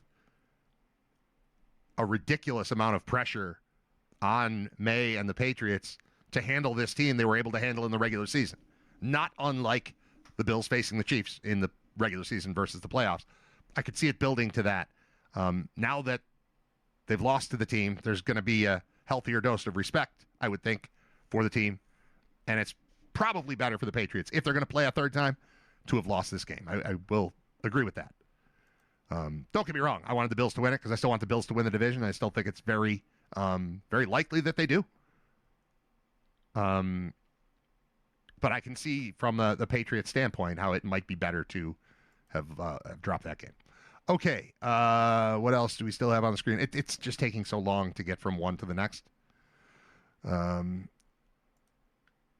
a ridiculous amount of pressure on May and the Patriots to handle this team they were able to handle in the regular season. Not unlike the Bills facing the Chiefs in the regular season versus the playoffs. I could see it building to that. Now that they've lost to the team, there's going to be a healthier dose of respect, I would think, for the team. And it's probably better for the Patriots, if they're going to play a third time, to have lost this game. I will agree with that. Don't get me wrong. I wanted the Bills to win it because I still want the Bills to win the division. I still think it's very, very likely that they do. But I can see from the Patriots standpoint how it might be better to have dropped that game. Okay, what else do we still have on the screen? It's just taking so long to get from one to the next.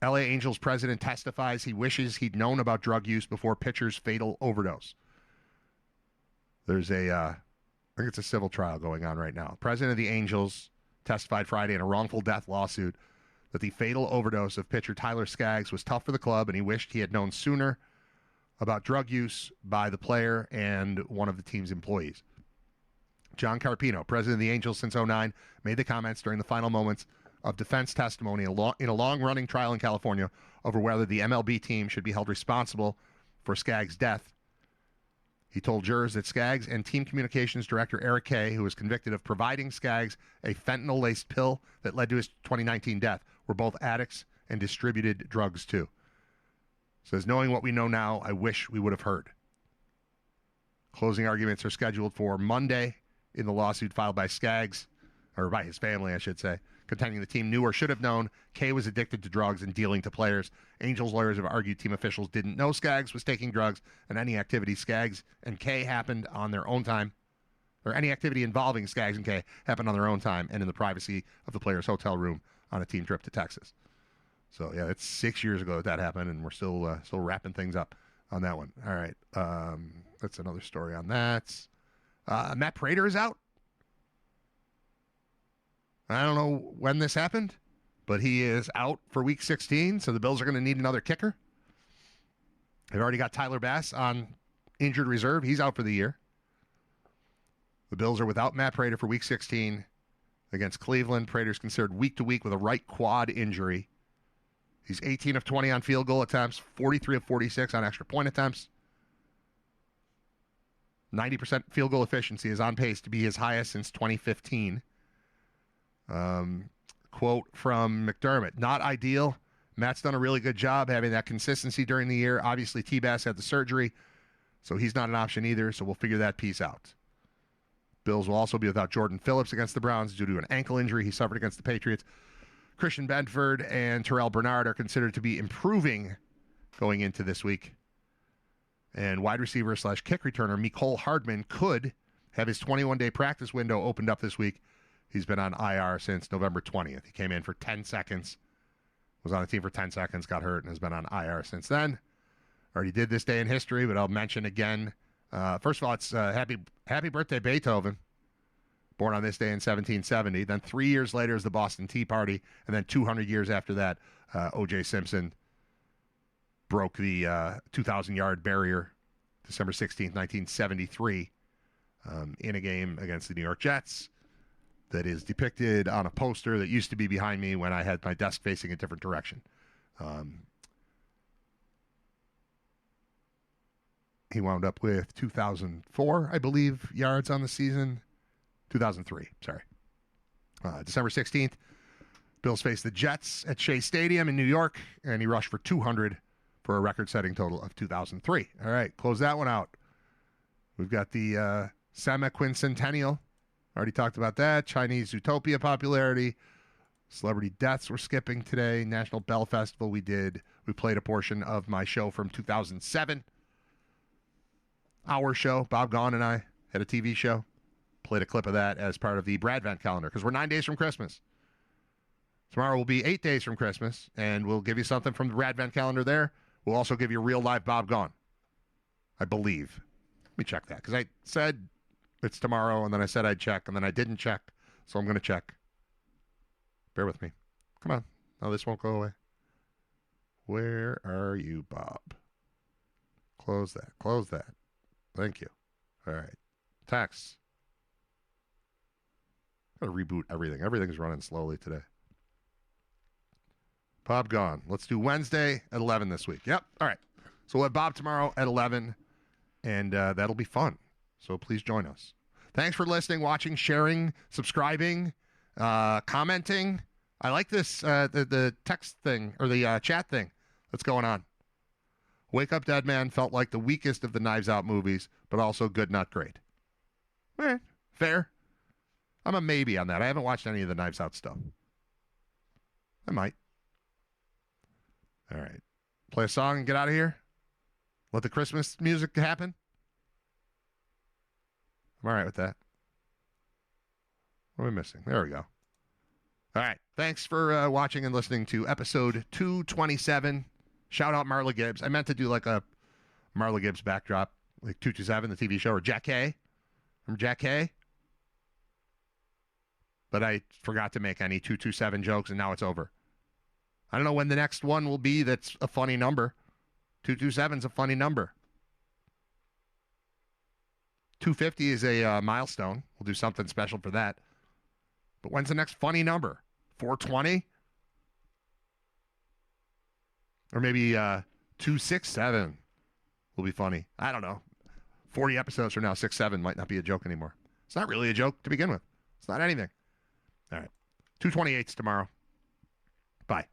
LA Angels president testifies he wishes he'd known about drug use before pitcher's fatal overdose. There's I think it's a civil trial going on right now. President of the Angels testified Friday in a wrongful death lawsuit that the fatal overdose of pitcher Tyler Skaggs was tough for the club, and he wished he had known sooner about drug use by the player and one of the team's employees. John Carpino, president of the Angels since 2009, made the comments during the final moments of defense testimony in a long-running trial in California over whether the MLB team should be held responsible for Skaggs' death. He told jurors that Skaggs and team communications director Eric Kay, who was convicted of providing Skaggs a fentanyl-laced pill that led to his 2019 death, were both addicts and distributed drugs too. Says, knowing what we know now, I wish we would have heard. Closing arguments are scheduled for Monday in the lawsuit filed by Skaggs, or by his family, I should say, contending the team knew or should have known Kay was addicted to drugs and dealing to players. Angels lawyers have argued team officials didn't know Skaggs was taking drugs, and any activity Skaggs and Kay happened on their own time, or any activity involving Skaggs and Kay happened on their own time and in the privacy of the player's hotel room on a team trip to Texas. So, yeah, it's 6 years ago that happened, and we're still wrapping things up on that one. All right. That's another story on that. Matt Prater is out. I don't know when this happened, but he is out for Week 16, so the Bills are going to need another kicker. They've already got Tyler Bass on injured reserve. He's out for the year. The Bills are without Matt Prater for Week 16 against Cleveland. Prater's considered week to week with a right quad injury. He's 18 of 20 on field goal attempts, 43 of 46 on extra point attempts. 90% field goal efficiency is on pace to be his highest since 2015. Quote from McDermott, not ideal. Matt's done a really good job having that consistency during the year. Obviously, T-Bass had the surgery, so he's not an option either, so we'll figure that piece out. Bills will also be without Jordan Phillips against the Browns due to an ankle injury he suffered against the Patriots. Christian Benford and Terrell Bernard are considered to be improving going into this week. And wide receiver / kick returner Mecole Hardman could have his 21-day practice window opened up this week. He's been on IR since November 20th. He came in for 10 seconds, was on the team for 10 seconds, got hurt, and has been on IR since then. Already did this day in history, but I'll mention again. First of all, it's happy birthday, Beethoven. Born on this day in 1770. Then 3 years later is the Boston Tea Party. And then 200 years after that, O.J. Simpson broke the 2,000-yard barrier December 16th, 1973, in a game against the New York Jets that is depicted on a poster that used to be behind me when I had my desk facing a different direction. He wound up with 2,004, I believe, yards on the season. 2003, sorry. December 16th, Bills faced the Jets at Shea Stadium in New York, and he rushed for 200 for a record-setting total of 2003. All right, close that one out. We've got the semi-quincentennial. Already talked about that. Chinese Zootopia popularity. Celebrity deaths we're skipping today. National Bell Festival we did. We played a portion of my show from 2007. Our show, Bob Gaughan and I had a TV show. Played a clip of that as part of the Brad Vent calendar because we're 9 days from Christmas. Tomorrow will be 8 days from Christmas, and we'll give you something from the Brad Vent calendar there. We'll also give you real live Bob Gaughan, I believe. Let me check that because I said it's tomorrow, and then I said I'd check, and then I didn't check, so I'm going to check. Bear with me. Come on. No, this won't go away. Where are you, Bob? Close that. Close that. Thank you. All right. Text. Gotta reboot everything. Everything's running slowly today. Bob Gaughan. Let's do Wednesday at 11 this week. Yep. All right. So we'll have Bob tomorrow at 11, and that'll be fun. So please join us. Thanks for listening, watching, sharing, subscribing, commenting. I like this, the text thing, or the chat thing that's going on. Wake Up Dead Man felt like the weakest of the Knives Out movies, but also good, not great. Fair. I'm a maybe on that. I haven't watched any of the Knives Out stuff. I might. All right. Play a song and get out of here. Let the Christmas music happen. I'm all right with that. What am I missing? There we go. All right. Thanks for watching and listening to episode 227. Shout out Marla Gibbs. I meant to do like a Marla Gibbs backdrop, like 227, the TV show, or Jack K. Remember Jack K? But I forgot to make any 227 jokes, and now it's over. I don't know when the next one will be that's a funny number. 227 is a funny number. 250 is a milestone. We'll do something special for that. But when's the next funny number? 420? Or maybe 267 will be funny. I don't know. 40 episodes from now, 6-7 might not be a joke anymore. It's not really a joke to begin with. It's not anything. All right. 228's tomorrow. Bye.